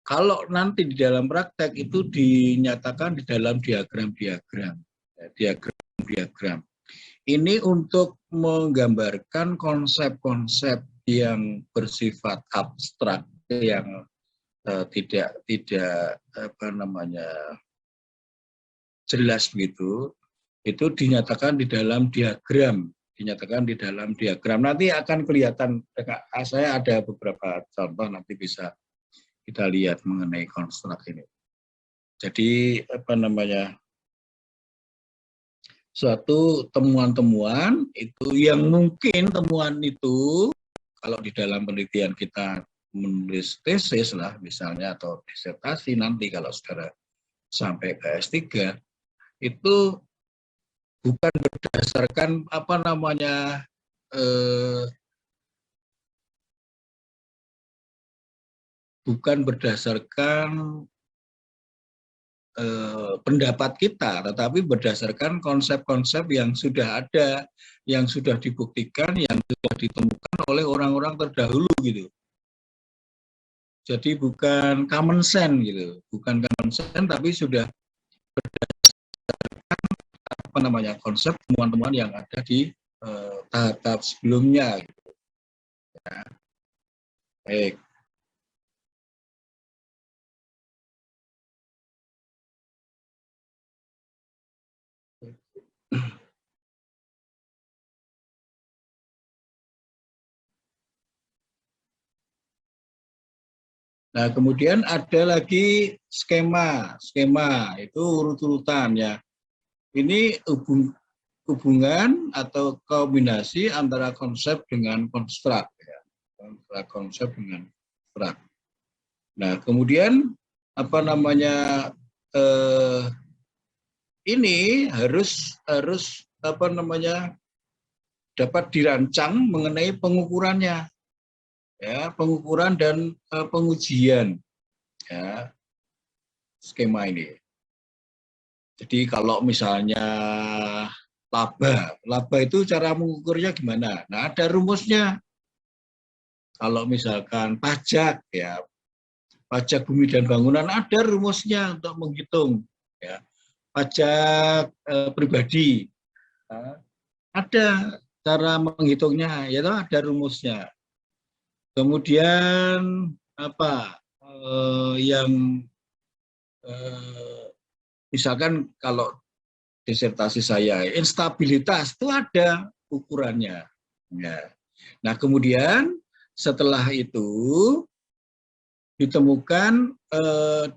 kalau nanti di dalam praktek itu dinyatakan di dalam diagram-diagram, ya, diagram-diagram. Ini untuk menggambarkan konsep-konsep yang bersifat abstrak, yang tidak apa namanya jelas begitu, itu dinyatakan di dalam diagram, Nanti akan kelihatan, saya ada beberapa contoh nanti bisa kita lihat mengenai konstruk ini. Jadi apa namanya, suatu temuan-temuan itu yang mungkin temuan itu kalau di dalam penelitian kita menulis tesis lah misalnya atau disertasi nanti kalau saudara sampai ke S3 itu bukan berdasarkan apa namanya bukan berdasarkan pendapat kita, tetapi berdasarkan konsep-konsep yang sudah ada, yang sudah dibuktikan, yang sudah ditemukan oleh orang-orang terdahulu gitu. Jadi bukan common sense gitu, tapi sudah berdasarkan apa namanya konsep temuan-temuan yang ada di tahap-tahap sebelumnya. Gitu. Ya. Baik. Nah, kemudian ada lagi skema itu urut-urutan ya. Ini hubungan atau kombinasi antara konsep dengan konstruk ya. Antara konsep dengan konstruk. Nah, kemudian apa namanya ini harus apa namanya dapat dirancang mengenai pengukurannya. Ya, pengukuran dan pengujian ya skema ini. Jadi kalau misalnya laba. Laba itu cara mengukurnya gimana? Nah, ada rumusnya. Kalau misalkan pajak, ya pajak bumi dan bangunan ada rumusnya untuk menghitung. Ya. Pajak pribadi, ada cara menghitungnya, yaitu ada rumusnya. Kemudian apa yang misalkan kalau disertasi saya, instabilitas itu ada ukurannya. Ya. Nah, kemudian setelah itu ditemukan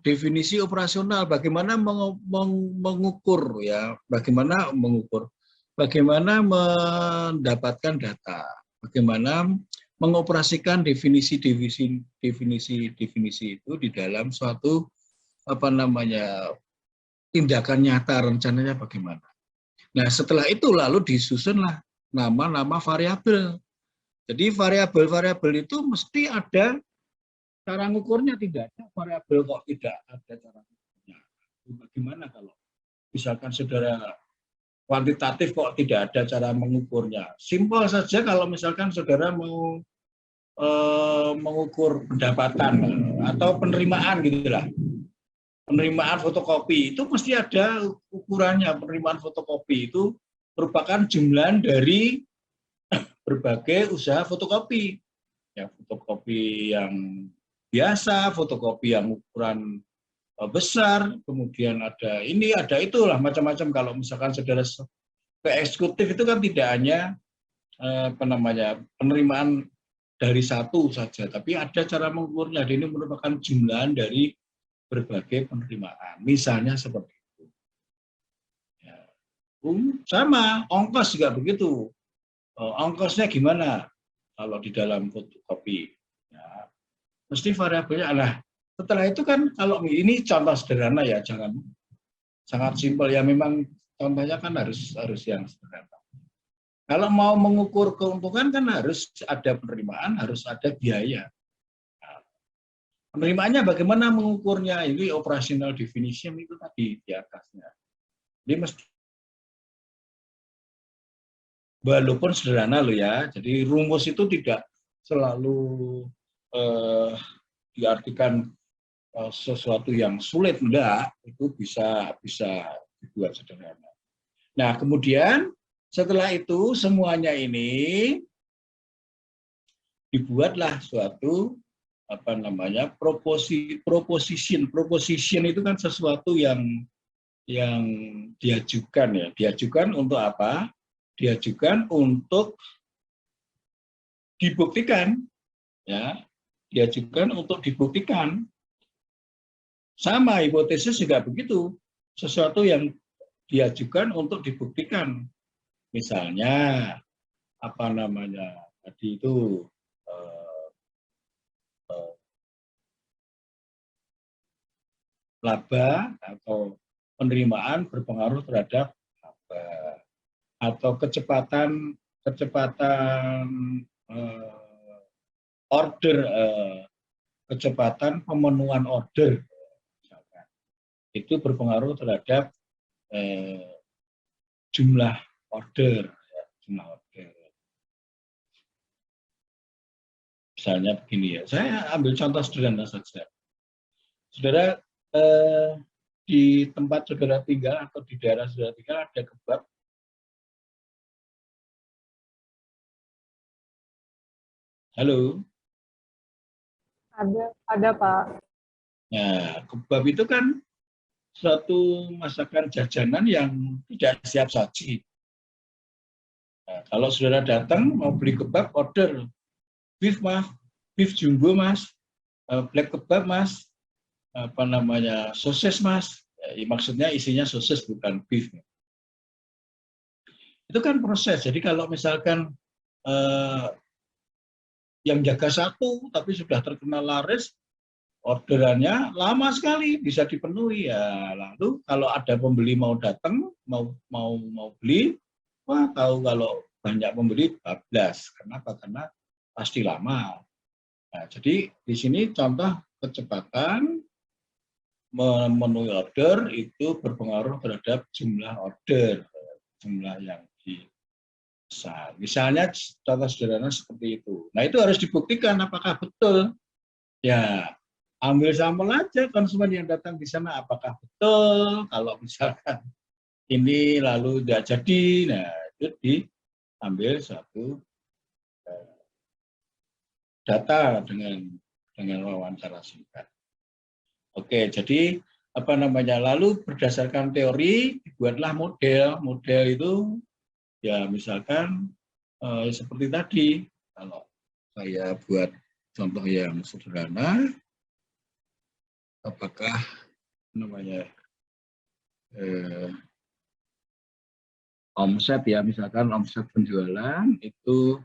definisi operasional, bagaimana mengukur, ya, bagaimana mengukur, bagaimana mendapatkan data, bagaimana mengoperasikan definisi itu di dalam suatu tindakan nyata, rencananya bagaimana. Nah, setelah itu lalu disusunlah nama-nama variabel. Jadi variabel-variabel itu mesti ada cara ngukurnya, tidak ada variabel kok tidak ada cara ngukurnya. Bagaimana kalau misalkan saudara kuantitatif kok tidak ada cara mengukurnya? Simpel saja kalau misalkan saudara mau mengukur pendapatan atau penerimaan gitulah. Penerimaan fotokopi itu mesti ada ukurannya. Penerimaan fotokopi itu merupakan jumlah dari berbagai usaha fotokopi. Ya, fotokopi yang biasa, fotokopi yang ukuran besar, kemudian ada ini, ada itulah, macam-macam. Kalau misalkan saudara ke eksekutif itu kan tidak hanya penerimaan dari satu saja, tapi ada cara mengukurnya. Ini merupakan jumlahan dari berbagai penerimaan. Misalnya seperti itu. Ya. Sama, ongkos juga begitu. Ongkosnya gimana kalau di dalam fotokopi? Ya. Mesti variabelnya adalah. Setelah itu kan, kalau ini contoh sederhana ya, jangan sangat simpel ya, memang contohnya kan harus yang sederhana. Kalau mau mengukur keuntungan kan harus ada penerimaan, harus ada biaya. Penerimaannya bagaimana mengukurnya? Ini operational definition itu tadi di atasnya. Jadi mesti, walaupun sederhana loh ya, jadi rumus itu tidak selalu diartikan sesuatu yang sulit, enggak, itu bisa dibuat sederhana. Nah, kemudian setelah itu semuanya ini dibuatlah suatu proposition. Proposition itu kan sesuatu yang diajukan ya. Diajukan untuk apa? Diajukan untuk dibuktikan ya. Diajukan untuk dibuktikan. Sama hipotesis juga begitu. Sesuatu yang diajukan untuk dibuktikan. Misalnya tadi itu laba atau penerimaan berpengaruh terhadap laba, atau kecepatan order, kecepatan pemenuhan order misalkan, itu berpengaruh terhadap jumlah order, ya, jumlah order. Misalnya begini ya, saya ambil contoh sederhana saja. Saudara di tempat saudara tinggal atau di daerah saudara tinggal ada kebab. Halo? Ada Pak. Nah, kebab itu kan suatu masakan jajanan yang tidak siap saji. Nah, kalau saudara datang mau beli kebab, order beef mas, beef jumbo mas, black kebab mas, sosis mas, ya, maksudnya isinya sosis bukan beef. Itu kan proses. Jadi kalau misalkan yang jaga satu tapi sudah terkenal laris, orderannya lama sekali bisa dipenuhi ya. Lalu kalau ada pembeli mau datang, mau beli, wah tahu kalau banyak pembeli bablas. Kenapa? Karena pasti lama. Nah, jadi di sini contoh kecepatan memenuhi order itu berpengaruh terhadap jumlah order. jumlah yang besar. Misalnya contoh sederhana seperti itu. Nah, itu harus dibuktikan apakah betul. Ya, ambil sampel aja konsumen yang datang di sana apakah betul. Kalau misalkan ini lalu tidak jadi, nah itu diambil suatu data dengan wawancara singkat. Oke, jadi apa namanya? Lalu berdasarkan teori dibuatlah model itu ya misalkan seperti tadi. Kalau saya buat contoh yang sederhana, apakah namanya omset ya, misalkan omset penjualan itu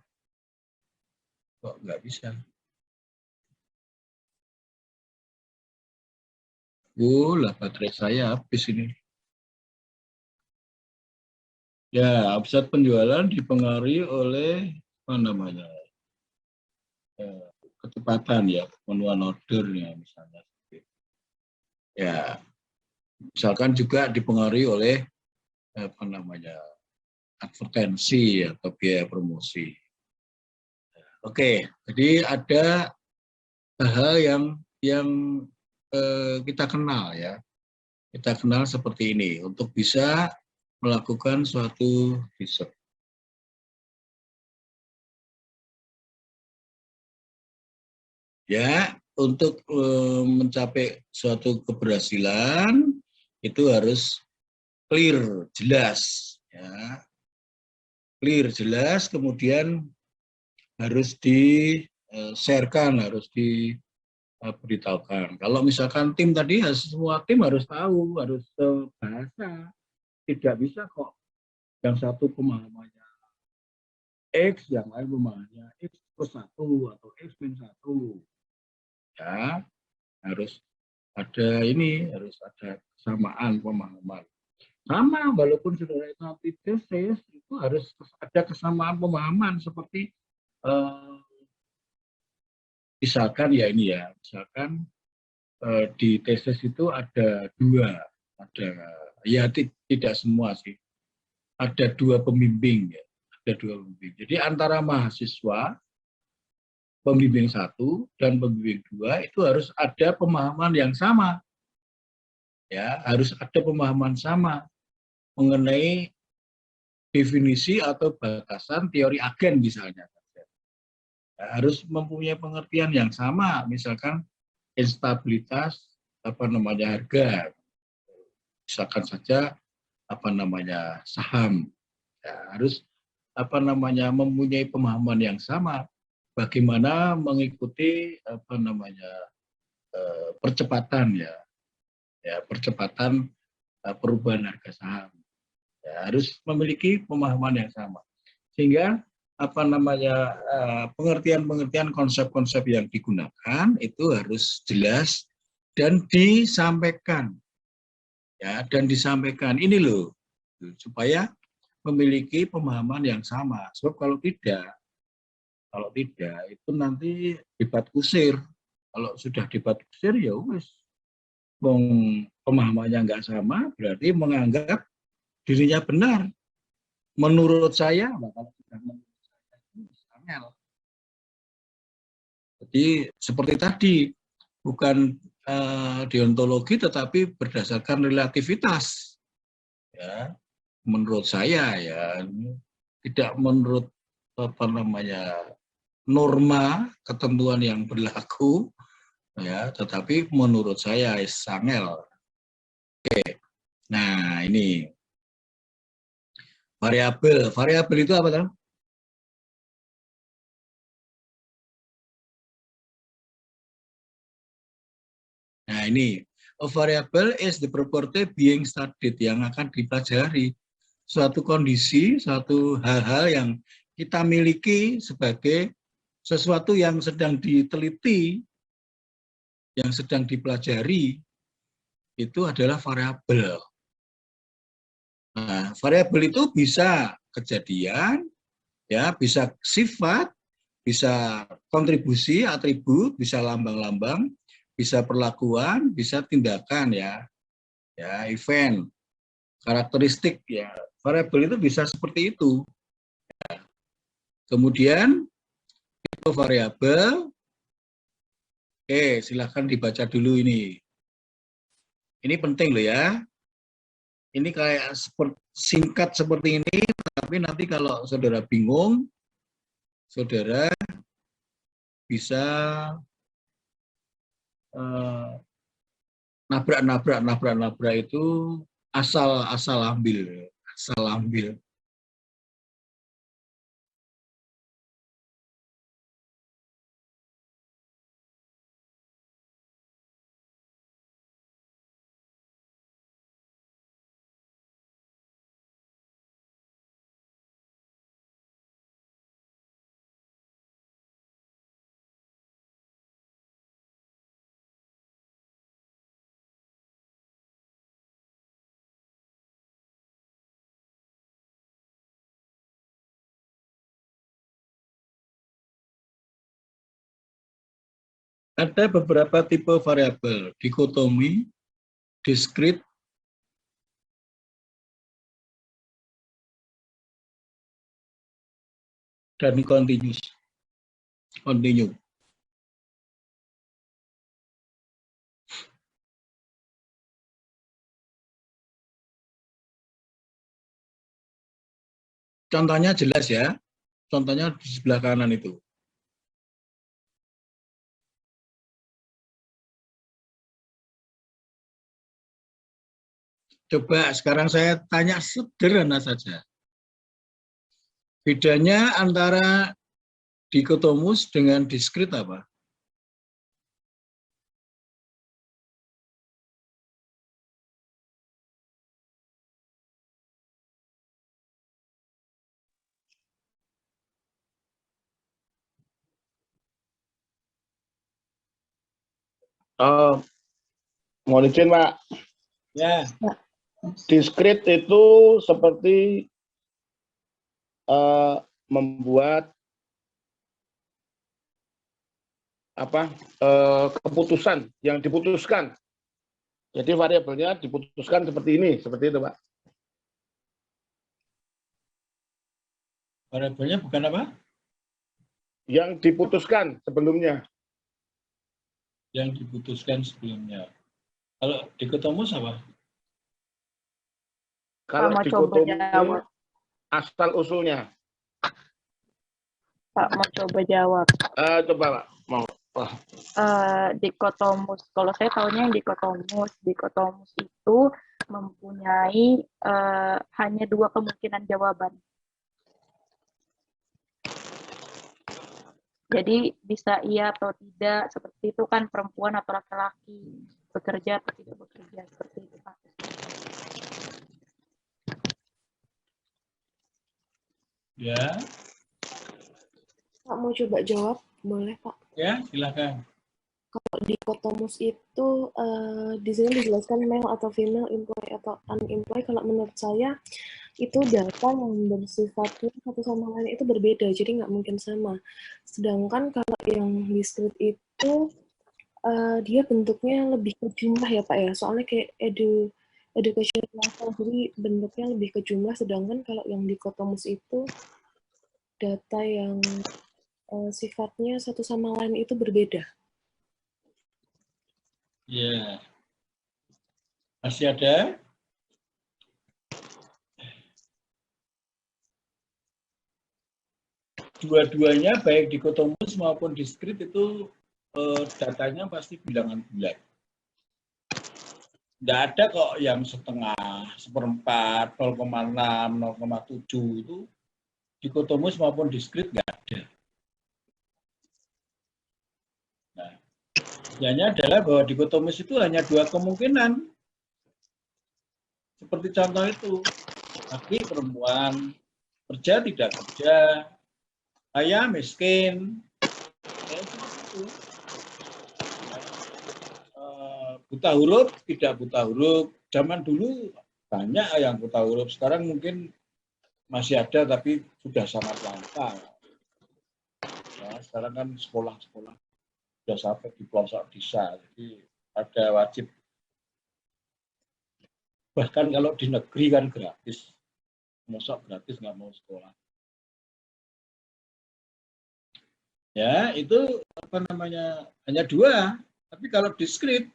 kok nggak bisa. Lah baterai saya habis ini. Ya, omset penjualan dipengaruhi oleh apa namanya kecepatan ya, pemenuhan ordernya misalnya. Ya, misalkan juga dipengaruhi oleh apa namanya advertensi atau biaya promosi. Oke, jadi ada hal yang kita kenal ya. Kita kenal seperti ini untuk bisa melakukan suatu riset. Ya, untuk mencapai suatu keberhasilan itu harus clear, jelas ya. Clear, jelas, kemudian harus di-sharekan, harus diberitahukan. Kalau misalkan tim tadi, semua tim harus tahu, harus bahasa. Tidak bisa kok yang satu pemahamannya X, yang lain pemahamannya X plus 1 atau X minus 1. Ya, harus ada ini, harus ada kesamaan pemahaman. Sama, walaupun saudara itu antitesis, itu harus ada kesamaan pemahaman seperti misalkan ya ini ya, misalkan di tesis itu ada dua, ya tidak semua sih, ada dua pembimbing ya, ada dua pembimbing. Jadi antara mahasiswa pembimbing 1 dan pembimbing 2 itu harus ada pemahaman yang sama, ya harus ada pemahaman sama mengenai definisi atau batasan teori agen misalnya. Harus mempunyai pengertian yang sama, misalkan instabilitas apa namanya harga, misalkan saja apa namanya saham, ya, harus apa namanya mempunyai pemahaman yang sama bagaimana mengikuti apa namanya percepatan ya percepatan perubahan harga saham, ya, harus memiliki pemahaman yang sama sehingga apa namanya pengertian-pengertian konsep-konsep yang digunakan itu harus jelas dan disampaikan ya, dan disampaikan ini loh supaya memiliki pemahaman yang sama. Sebab kalau tidak itu nanti debat kusir. Kalau sudah debat kusir ya wes pemahamannya nggak sama berarti menganggap dirinya benar menurut saya. Kalau sudah menurut saya jadi seperti tadi, bukan deontologi tetapi berdasarkan relativitas. Ya, menurut saya ya, tidak menurut apa namanya norma ketentuan yang berlaku ya, tetapi menurut saya sangel. Oke. Nah, ini variabel itu apa tuh? Nah, ini a variable is the property being studied, yang akan dipelajari. Suatu kondisi, suatu hal-hal yang kita miliki sebagai sesuatu yang sedang diteliti, yang sedang dipelajari, itu adalah variabel. Nah, variabel itu bisa kejadian, ya, bisa sifat, bisa kontribusi, atribut, bisa lambang-lambang, bisa perlakuan, bisa tindakan ya, event, karakteristik ya. variabel itu bisa seperti itu. Kemudian tipe variabel, silahkan dibaca dulu ini. Ini penting loh ya. Ini kayak singkat seperti ini, tapi nanti kalau saudara bingung, saudara bisa nabrak itu asal ambil. Ada beberapa tipe variabel, dikotomi, diskrit, dan continue. Contohnya jelas ya, contohnya di sebelah kanan itu. Coba sekarang saya tanya sederhana saja. Bedanya antara dikotomus dengan diskrit apa? Mohon izin, Pak. Ya. Diskrit itu seperti membuat keputusan yang diputuskan. Jadi variabelnya diputuskan seperti ini, seperti itu, Pak. Variabelnya bukan apa? Yang diputuskan sebelumnya. Yang diputuskan sebelumnya. Kalau dikotomus apa? Kalau mau dikotomi coba jawab. asal usulnya. Pak mau coba jawab. Coba, Pak. Mau. Dikotomus. Kalau saya tahunya yang dikotomus. Dikotomus itu mempunyai hanya dua kemungkinan jawaban. Jadi bisa iya atau tidak, seperti itu kan perempuan atau laki-laki, bekerja atau tidak bekerja, seperti itu Pak. Ya. Pak mau coba jawab, boleh Pak? Ya, silakan. Kalau dikotomus itu di sini dijelaskan male atau female, employee atau unemployed. Kalau menurut saya itu data yang bersifatnya satu sama lain itu berbeda, jadi nggak mungkin sama. Sedangkan kalau yang diskrit itu dia bentuknya lebih ke jumlah ya Pak ya, soalnya kayak education level, jadi bentuknya lebih ke jumlah. Sedangkan kalau yang dikotomus itu data yang sifatnya satu sama lain itu berbeda. Ya. Masih ada? Dua-duanya baik dikotomus maupun diskrit itu datanya pasti bilangan bulat. Tidak ada kok yang setengah, seperempat, 0,6, 0,7 itu dikotomus maupun diskrit nggak ada. Nah, hanya adalah bahwa dikotomus itu hanya dua kemungkinan. Seperti contoh itu, laki perempuan, kerja tidak kerja, kaya miskin, buta huruf tidak buta huruf. Zaman dulu banyak yang buta huruf, sekarang mungkin masih ada tapi sudah sangat langka. Nah, sekarang kan sekolah-sekolah sudah sampai di pelosok desa, jadi ada wajib. Bahkan kalau di negeri kan gratis. masa gratis nggak mau sekolah. Ya, itu apa namanya, hanya 2. Tapi kalau diskrit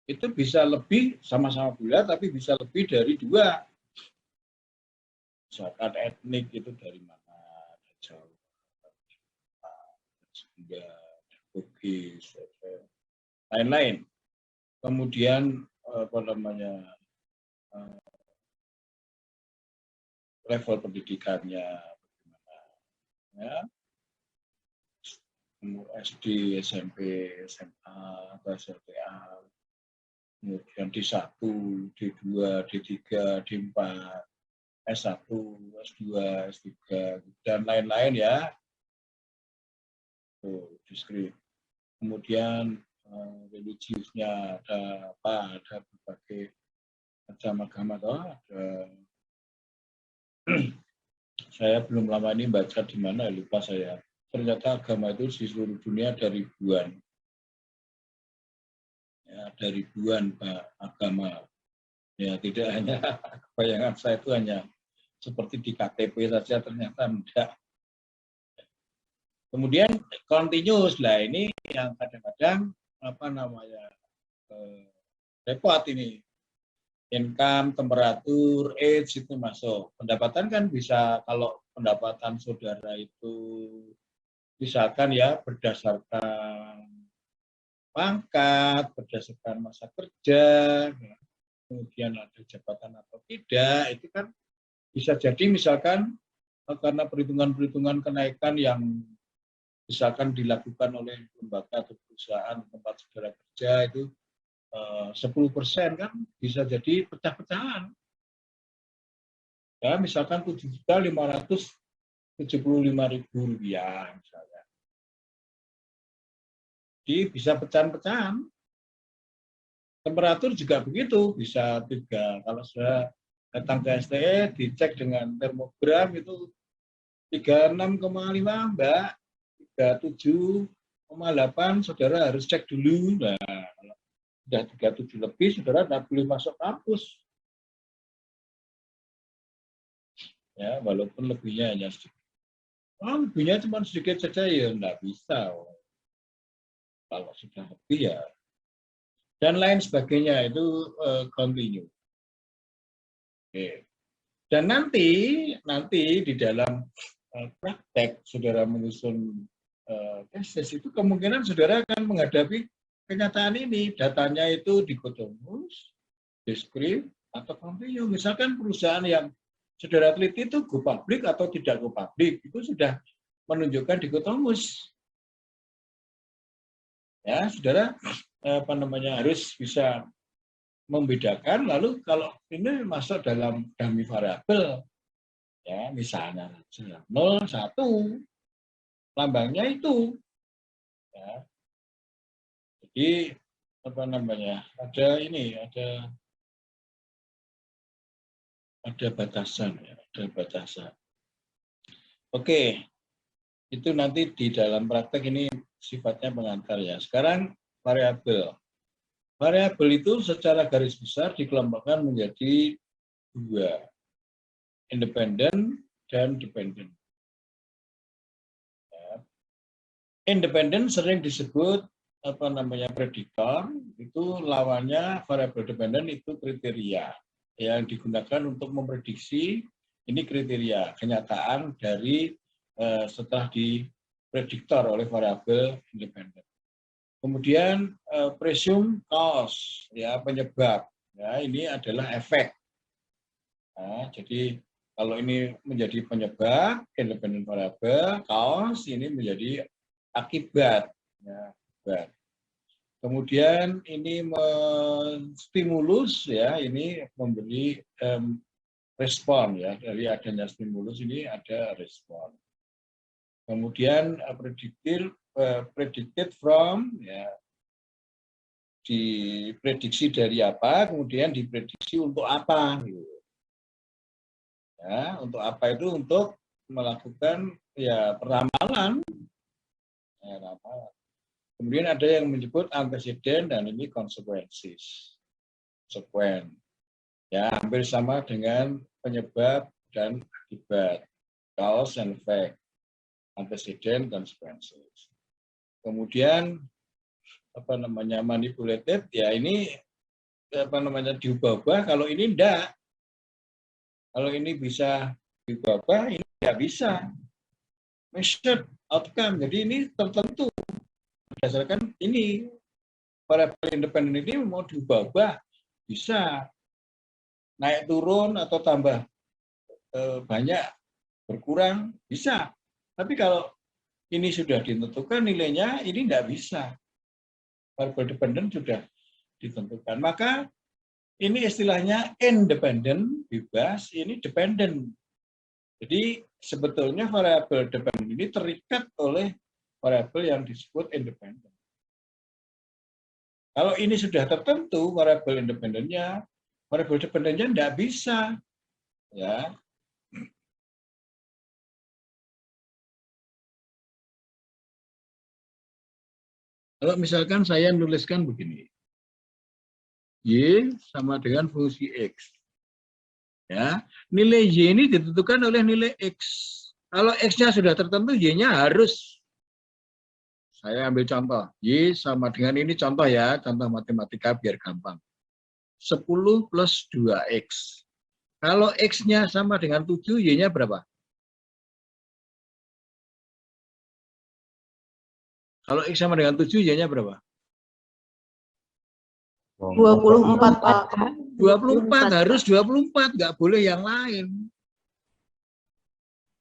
itu bisa lebih, sama-sama bulat tapi bisa lebih dari 2. Misalkan etnik itu dari mana, ada Jawa, Sunda, Bugis, lain-lain. Kemudian apa namanya, level pendidikannya bagaimana, ya, SD, SMP, SMA, atau SLTA, kemudian D1, D2, D3, D4, S1, S2, S3, dan lain-lain ya. Diskrit. Kemudian religiusnya ada apa? Ada berbagai macam agama, ada. Saya belum lama ini baca di mana, lupa saya. Ternyata agama itu di seluruh dunia ada ribuan. Ya, ada ribuan agama. Ya, tidak hanya bayangan saya itu hanya seperti di KTP saja, ternyata tidak. Kemudian continuous lah, ini yang kadang-kadang apa namanya repot ini. Income, temperatur, age itu masuk. Pendapatan kan bisa, kalau pendapatan saudara itu misalkan ya berdasarkan pangkat, berdasarkan masa kerja, ya, kemudian ada jabatan atau tidak, itu kan bisa jadi misalkan karena perhitungan-perhitungan kenaikan yang misalkan dilakukan oleh lembaga atau perusahaan tempat saudara kerja itu 10% kan bisa jadi pecah-pecahan. Ya, misalkan Rp7.575.000 misalnya. Jadi bisa pecahan-pecahan. Temperatur juga begitu, bisa 3. Kalau sudah datang ke STE, dicek dengan termogram itu 36,5, Mbak. 37,8, saudara harus cek dulu. Nah, kalau sudah 37 lebih, saudara tidak boleh masuk kampus. Ya, walaupun lebihnya hanya sedikit. Oh, lebihnya cuma sedikit saja ya tidak bisa. Kalau sudah lebih ya. Dan lain sebagainya itu continue. Oke. Dan nanti di dalam praktek saudara menyusun tesis itu kemungkinan saudara akan menghadapi kenyataan ini. Datanya itu dikotomus, diskrit, atau continue. Misalkan perusahaan yang saudara teliti itu go public atau tidak go public, itu sudah menunjukkan dikotomus. Ya, saudara apa namanya harus bisa membedakan. Lalu kalau ini masuk dalam dummy variabel, ya misalnya 0, 1, lambangnya itu. Ya. Jadi apa namanya ada ini ada batasan, ya, ada batasan. Oke, itu nanti di dalam praktek ini sifatnya pengantar ya. Sekarang variabel. Variabel itu secara garis besar dikelompokkan menjadi 2, independen dan dependen. Ya. Independen sering disebut apa namanya prediktor, itu lawannya variabel dependen itu kriteria yang digunakan untuk memprediksi. Ini kriteria kenyataan dari setelah diprediktor oleh variabel independen. Kemudian presume cause, ya penyebab. Ya, ini adalah efek. Nah, jadi kalau ini menjadi penyebab, independent variable, cause ini menjadi akibat. Ya, akibat. Kemudian ini stimulus, ya ini memberi respon, ya dari adanya stimulus ini ada respon. Kemudian predicted from, ya diprediksi dari apa, kemudian diprediksi untuk apa. Ya, untuk apa itu? Untuk melakukan ya peramalan. Ya, ramalan. Kemudian ada yang menyebut antecedent dan ini consequences. Konsekuen. Ya, hampir sama dengan penyebab dan akibat, cause and effect, antecedent, consequences. Kemudian manipulated, ya ini diubah-ubah, kalau ini enggak. Kalau ini bisa diubah-ubah, ini enggak bisa. Measured outcome, jadi ini tertentu berdasarkan ini. Variabel independen ini mau diubah-ubah, bisa naik turun atau tambah banyak, berkurang, bisa. Tapi kalau ini sudah ditentukan nilainya, ini tidak bisa. Variabel dependen sudah ditentukan. Maka ini istilahnya independen, bebas, ini dependen. Jadi sebetulnya variabel dependen ini terikat oleh variabel yang disebut independen. Kalau ini sudah tertentu variabel independennya, variabel dependennya tidak bisa. Ya. Kalau misalkan saya menuliskan begini, Y sama dengan fungsi X. Ya, nilai Y ini ditentukan oleh nilai X. Kalau X-nya sudah tertentu, Y-nya harus. Saya ambil contoh, Y sama dengan ini contoh ya, contoh matematika biar gampang. 10 plus 2X. Kalau X-nya sama dengan 7, Y-nya berapa? Kalau X sama dengan 7, Y-nya berapa? 24, Pak. 24, harus 24, nggak boleh yang lain.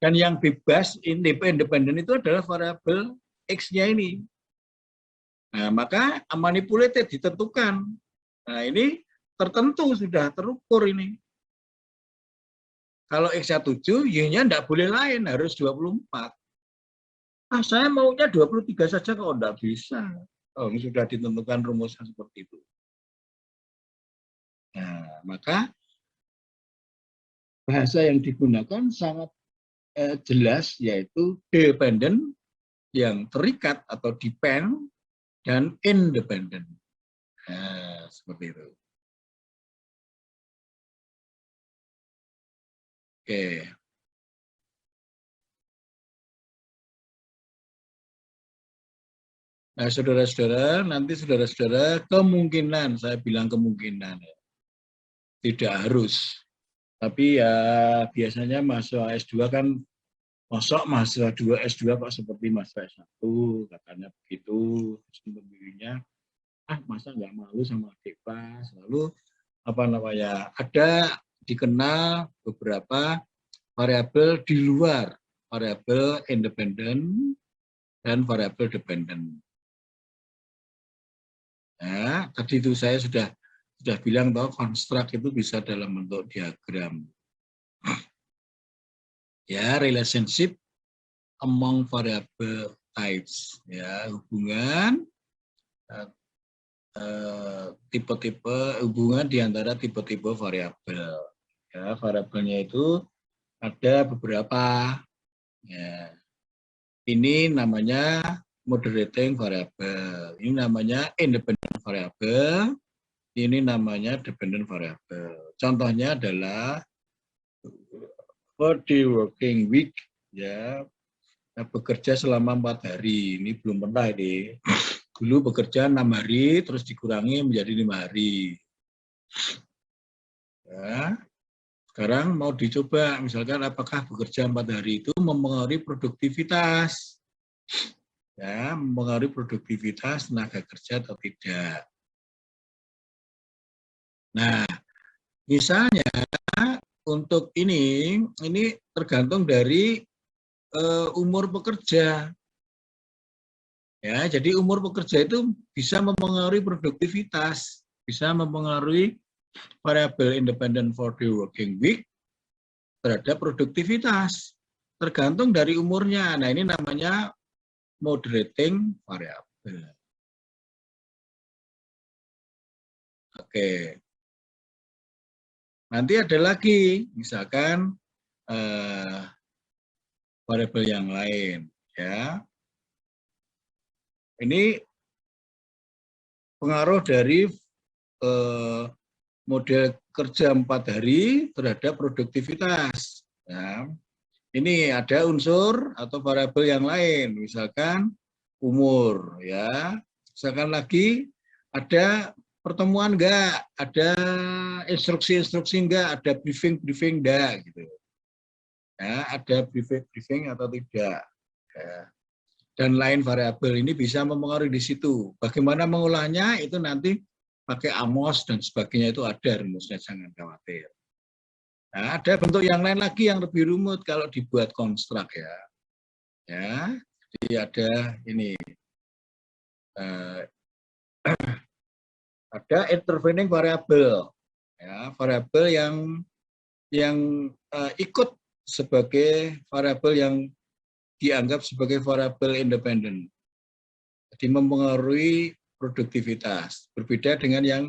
Dan yang bebas, independen itu adalah variabel X-nya ini. Nah, maka manipulated ditentukan. Nah, ini tertentu, sudah terukur ini. Kalau X-nya 7, Y-nya enggak boleh lain, harus 24. Ah, saya maunya 23 saja kok enggak bisa. Oh, ini sudah ditentukan rumusnya seperti itu. Nah, maka bahasa yang digunakan sangat jelas, yaitu dependent yang terikat atau depend, dan independent. Nah, seperti itu. Oke. Nah, saudara-saudara, nanti saudara-saudara kemungkinan, saya bilang kemungkinan, tidak harus. Tapi ya biasanya mahasiswa S2 kan, masuk mahasiswa 2 S2 kok seperti mahasiswa S1, katanya begitu, pembimbingnya, masa nggak malu sama adik kelas, lalu ada dikenal beberapa variabel di luar variabel independen dan variabel dependen. Ya, tadi itu saya sudah bilang bahwa konstruk itu bisa dalam bentuk diagram. Ya, relationship among variable types. Ya, hubungan tipe-tipe, hubungan di antara tipe-tipe variabel. Ya, variabelnya itu ada beberapa. Ya. Ini namanya moderating variable. Ini namanya independent variable. Ini namanya dependent variable. Contohnya adalah for the working week, ya, bekerja selama 4 hari. Ini belum pernah ini. Dulu bekerja 6 hari, terus dikurangi menjadi 5 hari. Ya. Sekarang mau dicoba, misalkan apakah bekerja 4 hari itu mempengaruhi produktivitas. Ya, mempengaruhi produktivitas tenaga kerja atau tidak. Nah, misalnya untuk ini tergantung dari umur pekerja. Ya, jadi umur pekerja itu bisa mempengaruhi produktivitas, bisa mempengaruhi variabel independent for the working week terhadap produktivitas, tergantung dari umurnya. Nah, ini namanya moderating variable. Oke. Nanti ada lagi, misalkan variabel yang lain, ya. Ini pengaruh dari model kerja 4 hari terhadap produktivitas. Ya. Ini ada unsur atau variabel yang lain, misalkan umur, ya. Misalkan lagi ada pertemuan enggak, ada instruksi-instruksi enggak, ada briefing-briefing enggak, gitu. Ya, ada briefing atau tidak. Ya. Dan lain variabel ini bisa mempengaruhi di situ. Bagaimana mengolahnya itu nanti pakai Amos dan sebagainya itu ada rumusnya, jangan khawatir. Nah, ada bentuk yang lain lagi yang lebih rumit kalau dibuat konstruk ya. Ya, jadi ada ini ada intervening variabel, ya, variabel yang ikut sebagai variabel yang dianggap sebagai variabel independen. Jadi mempengaruhi produktivitas. Berbeda dengan yang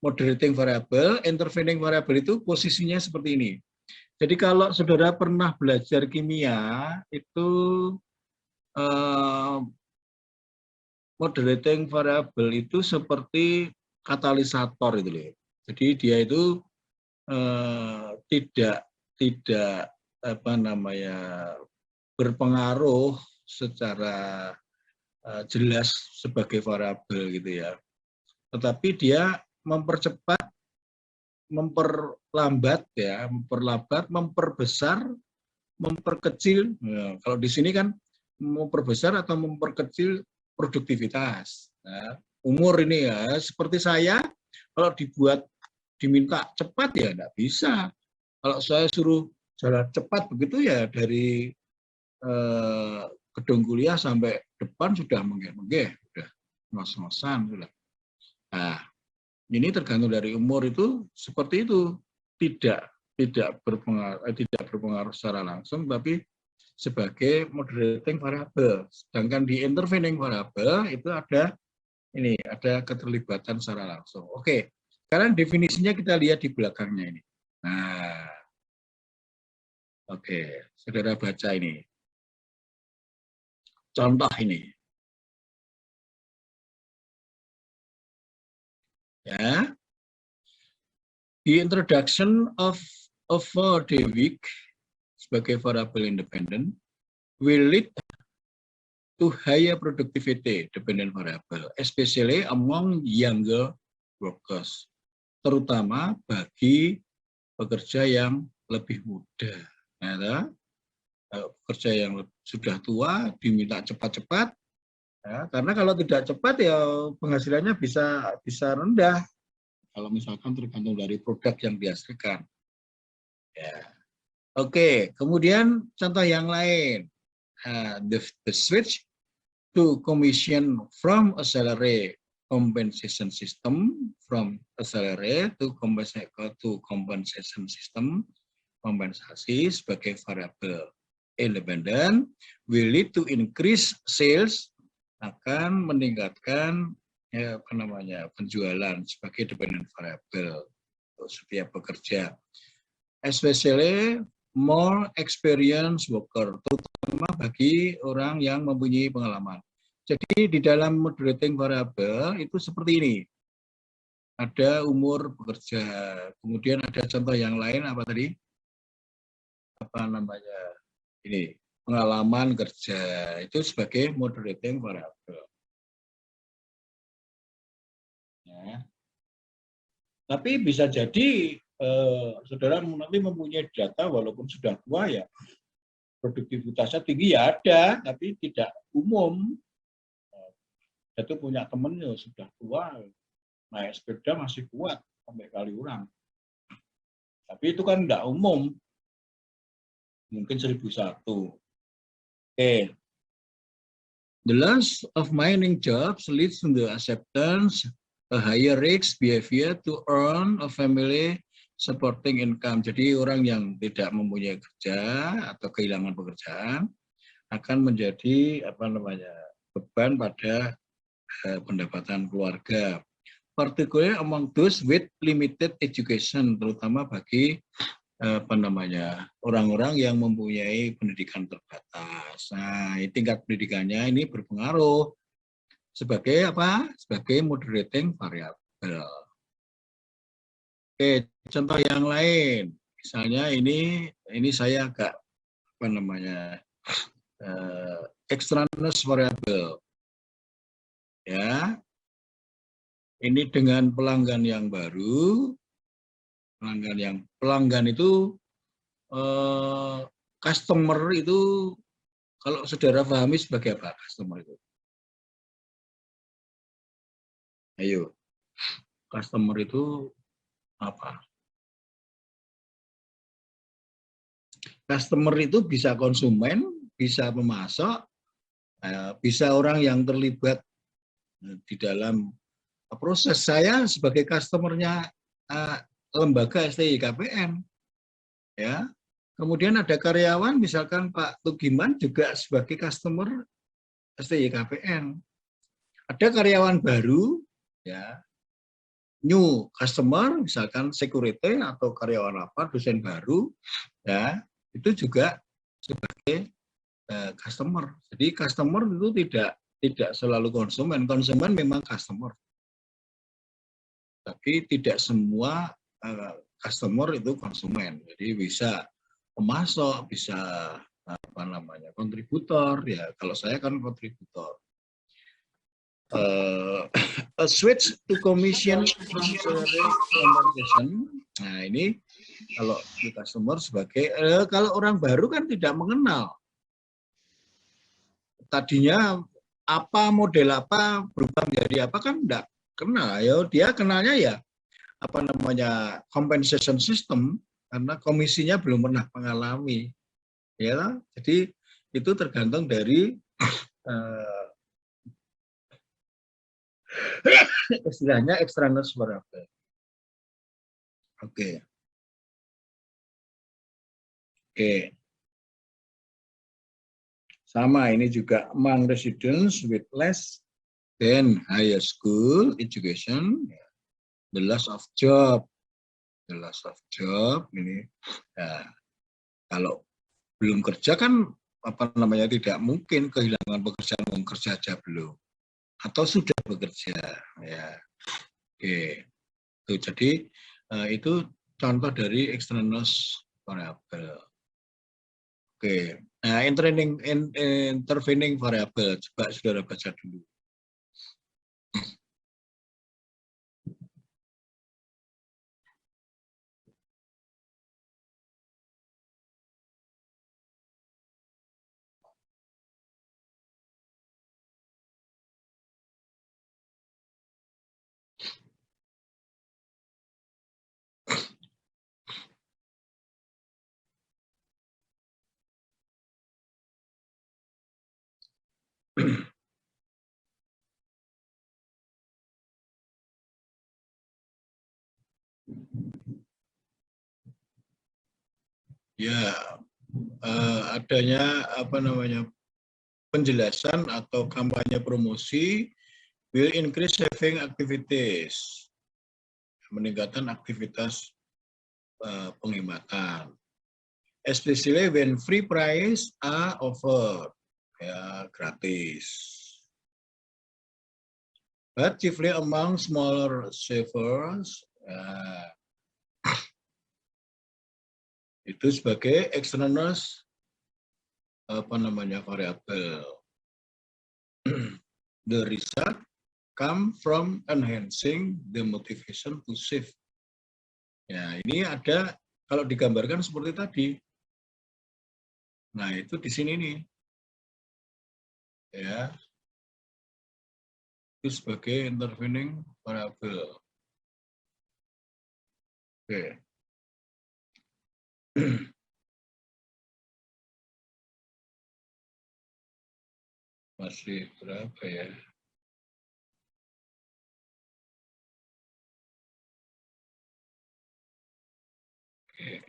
moderating variable, intervening variable itu posisinya seperti ini. Jadi kalau saudara pernah belajar kimia, itu moderating variable itu seperti katalisator itu loh. Jadi dia itu tidak apa namanya berpengaruh secara jelas sebagai variabel gitu ya. Tetapi dia mempercepat, memperlambat ya, memperbesar, memperkecil. Nah, kalau di sini kan memperbesar atau memperkecil produktivitas. Nah, umur ini ya, seperti saya, kalau diminta cepat ya enggak bisa. Kalau saya suruh jalan cepat begitu ya dari gedung kuliah sampai depan sudah menggeh-menggeh, sudah ngos-ngosan sudah. Nah, ini tergantung dari umur itu seperti itu, tidak berpengaruh secara langsung, tapi sebagai moderating variable. Sedangkan di intervening variable itu ada keterlibatan secara langsung. Oke, sekarang definisinya kita lihat di belakangnya ini. Nah, oke, saudara baca ini. Contoh ini. Ya. The introduction of a 4-day week sebagai variable independent will lead to higher productivity dependent variable, especially among younger workers, terutama bagi pekerja yang lebih muda. Nah, pekerja yang sudah tua diminta cepat-cepat, ya, karena kalau tidak cepat ya penghasilannya bisa rendah. Kalau misalkan tergantung dari produk yang dihasilkan. Ya. Oke, kemudian contoh yang lain, the switch to commission from a salary compensation system, from a salary to compensation system, kompensasi sebagai variabel independen will lead to increase sales, akan meningkatkan penjualan sebagai dependent variable untuk setiap pekerja, especially more experienced worker, terutama bagi orang yang mempunyai pengalaman. Jadi di dalam moderating variable itu seperti ini, ada umur pekerja, kemudian ada contoh yang lain apa tadi? Ini pengalaman kerja, itu sebagai moderating variable. Ya. Tapi bisa jadi saudara nanti mempunyai data walaupun sudah tua ya, produktivitasnya tinggi ya ada, tapi tidak umum. Itu punya temennya sudah tua, naik sepeda masih kuat sampai kali orang. Tapi itu kan tidak umum. Mungkin 1001. Okay. The loss of mining jobs leads to the acceptance a higher risk behavior to earn a family supporting income. Jadi orang yang tidak mempunyai kerja atau kehilangan pekerjaan akan menjadi beban pada pendapatan keluarga. Particularly among those with limited education, terutama bagi orang-orang yang mempunyai pendidikan terbatas. Nah, tingkat pendidikannya ini berpengaruh sebagai apa? Sebagai moderating variable. Oke, contoh yang lain, Misalnya ini saya agak apa namanya extraneous variable, ya. Ini dengan pelanggan yang baru, pelanggan itu customer itu, kalau saudara pahami sebagai apa customer itu? Ayo, customer itu apa? Customer itu bisa konsumen, bisa pemasok, bisa orang yang terlibat di dalam proses. Saya sebagai customernya lembaga STI KPN, ya. Kemudian ada karyawan, misalkan Pak Tugiman juga sebagai customer STI KPN. Ada karyawan baru, ya, new customer, misalkan security atau karyawan apa, dosen baru, ya, itu juga sebagai customer. Jadi customer itu tidak selalu konsumen. Konsumen memang customer, tapi tidak semua customer itu konsumen. Jadi bisa pemasok, bisa apa namanya kontributor, ya. Kalau saya kan kontributor. A switch to commission from salary compensation. Nah, ini kalau di customer sebagai kalau orang baru kan tidak mengenal. Tadinya apa, model apa, berubah menjadi apa kan enggak kenal. Ya, dia kenalnya ya apa namanya compensation system, karena komisinya belum pernah mengalami, ya. Jadi itu tergantung dari istilahnya extraneous variable. Oke. Sama, ini juga among residents with less than higher school education, the loss of job, ini. Nah, kalau belum kerja kan apa namanya tidak mungkin kehilangan pekerjaan, kerja aja belum atau sudah bekerja, ya. Oke. Tuh, jadi itu contoh dari extraneous variable. Oke. Nah, intervening variable, coba saudara baca dulu. Ya, adanya apa namanya penjelasan atau kampanye promosi will increase saving activities, meningkatkan aktivitas penghematan, especially when free price are offered, ya, gratis. But chiefly among smaller savers, itu sebagai extraneous apa namanya variable. The result come from enhancing the motivation to save. Ya, ini ada kalau digambarkan seperti tadi. Nah, itu di sini nih. Ya. Itu sebagai intervening variable. Oke. Masih berapa ya? Oke.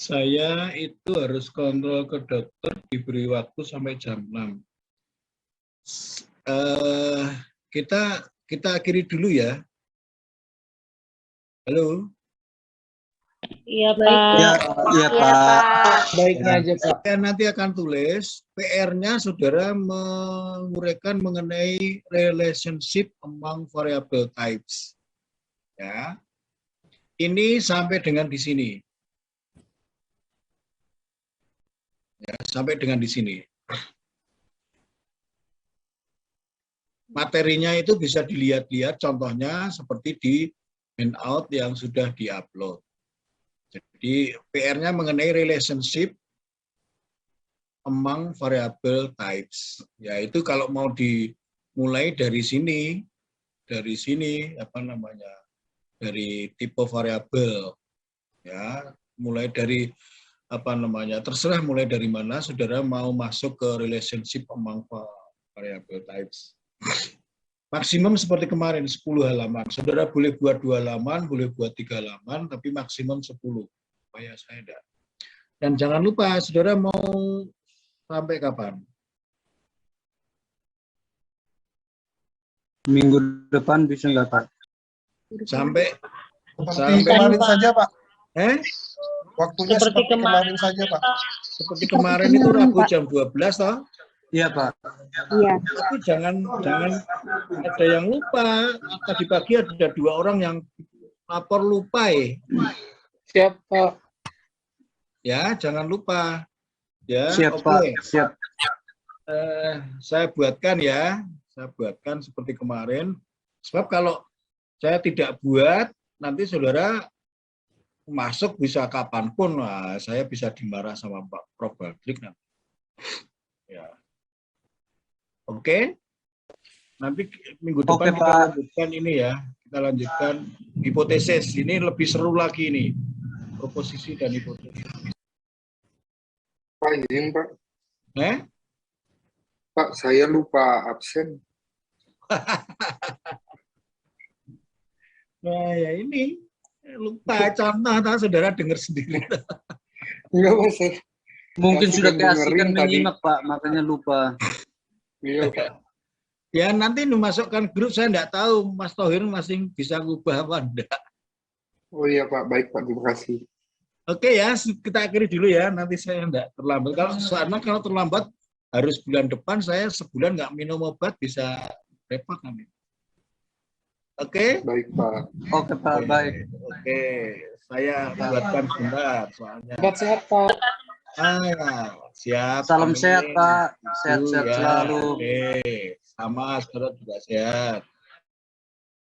Saya itu harus kontrol ke dokter, diberi waktu sampai jam 6. Kita akhiri dulu ya. Halo. Iya, Baik, Pak. Ya, iya Pak. Baiknya aja Pak. Saya nanti akan tulis PR-nya saudara menguraikan mengenai relationship among variable types. Ya. Ini sampai dengan di sini. Ya, sampai dengan di sini. Materinya itu bisa dilihat-lihat, contohnya seperti di handout yang sudah diupload. Jadi PR-nya mengenai relationship among variable types. Yaitu kalau mau dimulai dari sini apa namanya? Dari tipe variabel. Ya, mulai dari apa namanya? Terserah mulai dari mana saudara mau masuk ke relationship among variable types. Maksimum seperti kemarin 10 halaman. Saudara boleh buat 2 halaman, boleh buat 3 halaman, tapi maksimum 10. Supaya saya enggak. Dan jangan lupa, saudara mau sampai kapan? Minggu depan bisa nggak Pak? Sampai Seperti kemarin saja, Pak. Waktunya Seperti seperti kemarin saja, Pak. seperti kemarin itu Rabu jam 12 toh. Iya Pak. Iya. Tapi jangan ada yang lupa. Tadi pagi ada 2 orang yang lapor lupa Siap Pak. ya, jangan lupa. Ya, Siap oke. Pak. Siap. Saya buatkan ya, saya buatkan seperti kemarin. Sebab kalau saya tidak buat, nanti saudara masuk bisa kapanpun, nah, saya bisa dimarah sama Pak Prof. Baldrik nanti. Ya. Oke, nanti minggu depan kita lanjutkan ini ya, kita lanjutkan hipotesis. Ini lebih seru lagi ini, proposisi dan hipotesis. Pak, izin, Pak. Pak, saya lupa absen. Nah ya ini lupa contoh, saudara dengar sendiri. Enggak, Mas. Mungkin Masih sudah dengerin keasikan tadi. menyimak Pak, makanya lupa. Iya, Pak. Ya nanti memasukkan grup, saya enggak tahu Mas Thohir masih bisa ngubah apa enggak. Oh iya, Pak. Baik, Pak. Terima kasih. Oke ya, kita akhiri dulu ya, nanti saya enggak terlambat. Kalau terlambat harus bulan depan, saya sebulan nggak minum obat, bisa repot nanti. Oke? Baik, Pak. Oke Pak, baik. Oke, saya buatkan sebentar soalnya. Sehat Pak. Ya, siap. Salam Amin. sehat Pak. Sehat-sehat Ya, selalu. Oke, sama saudara juga sehat.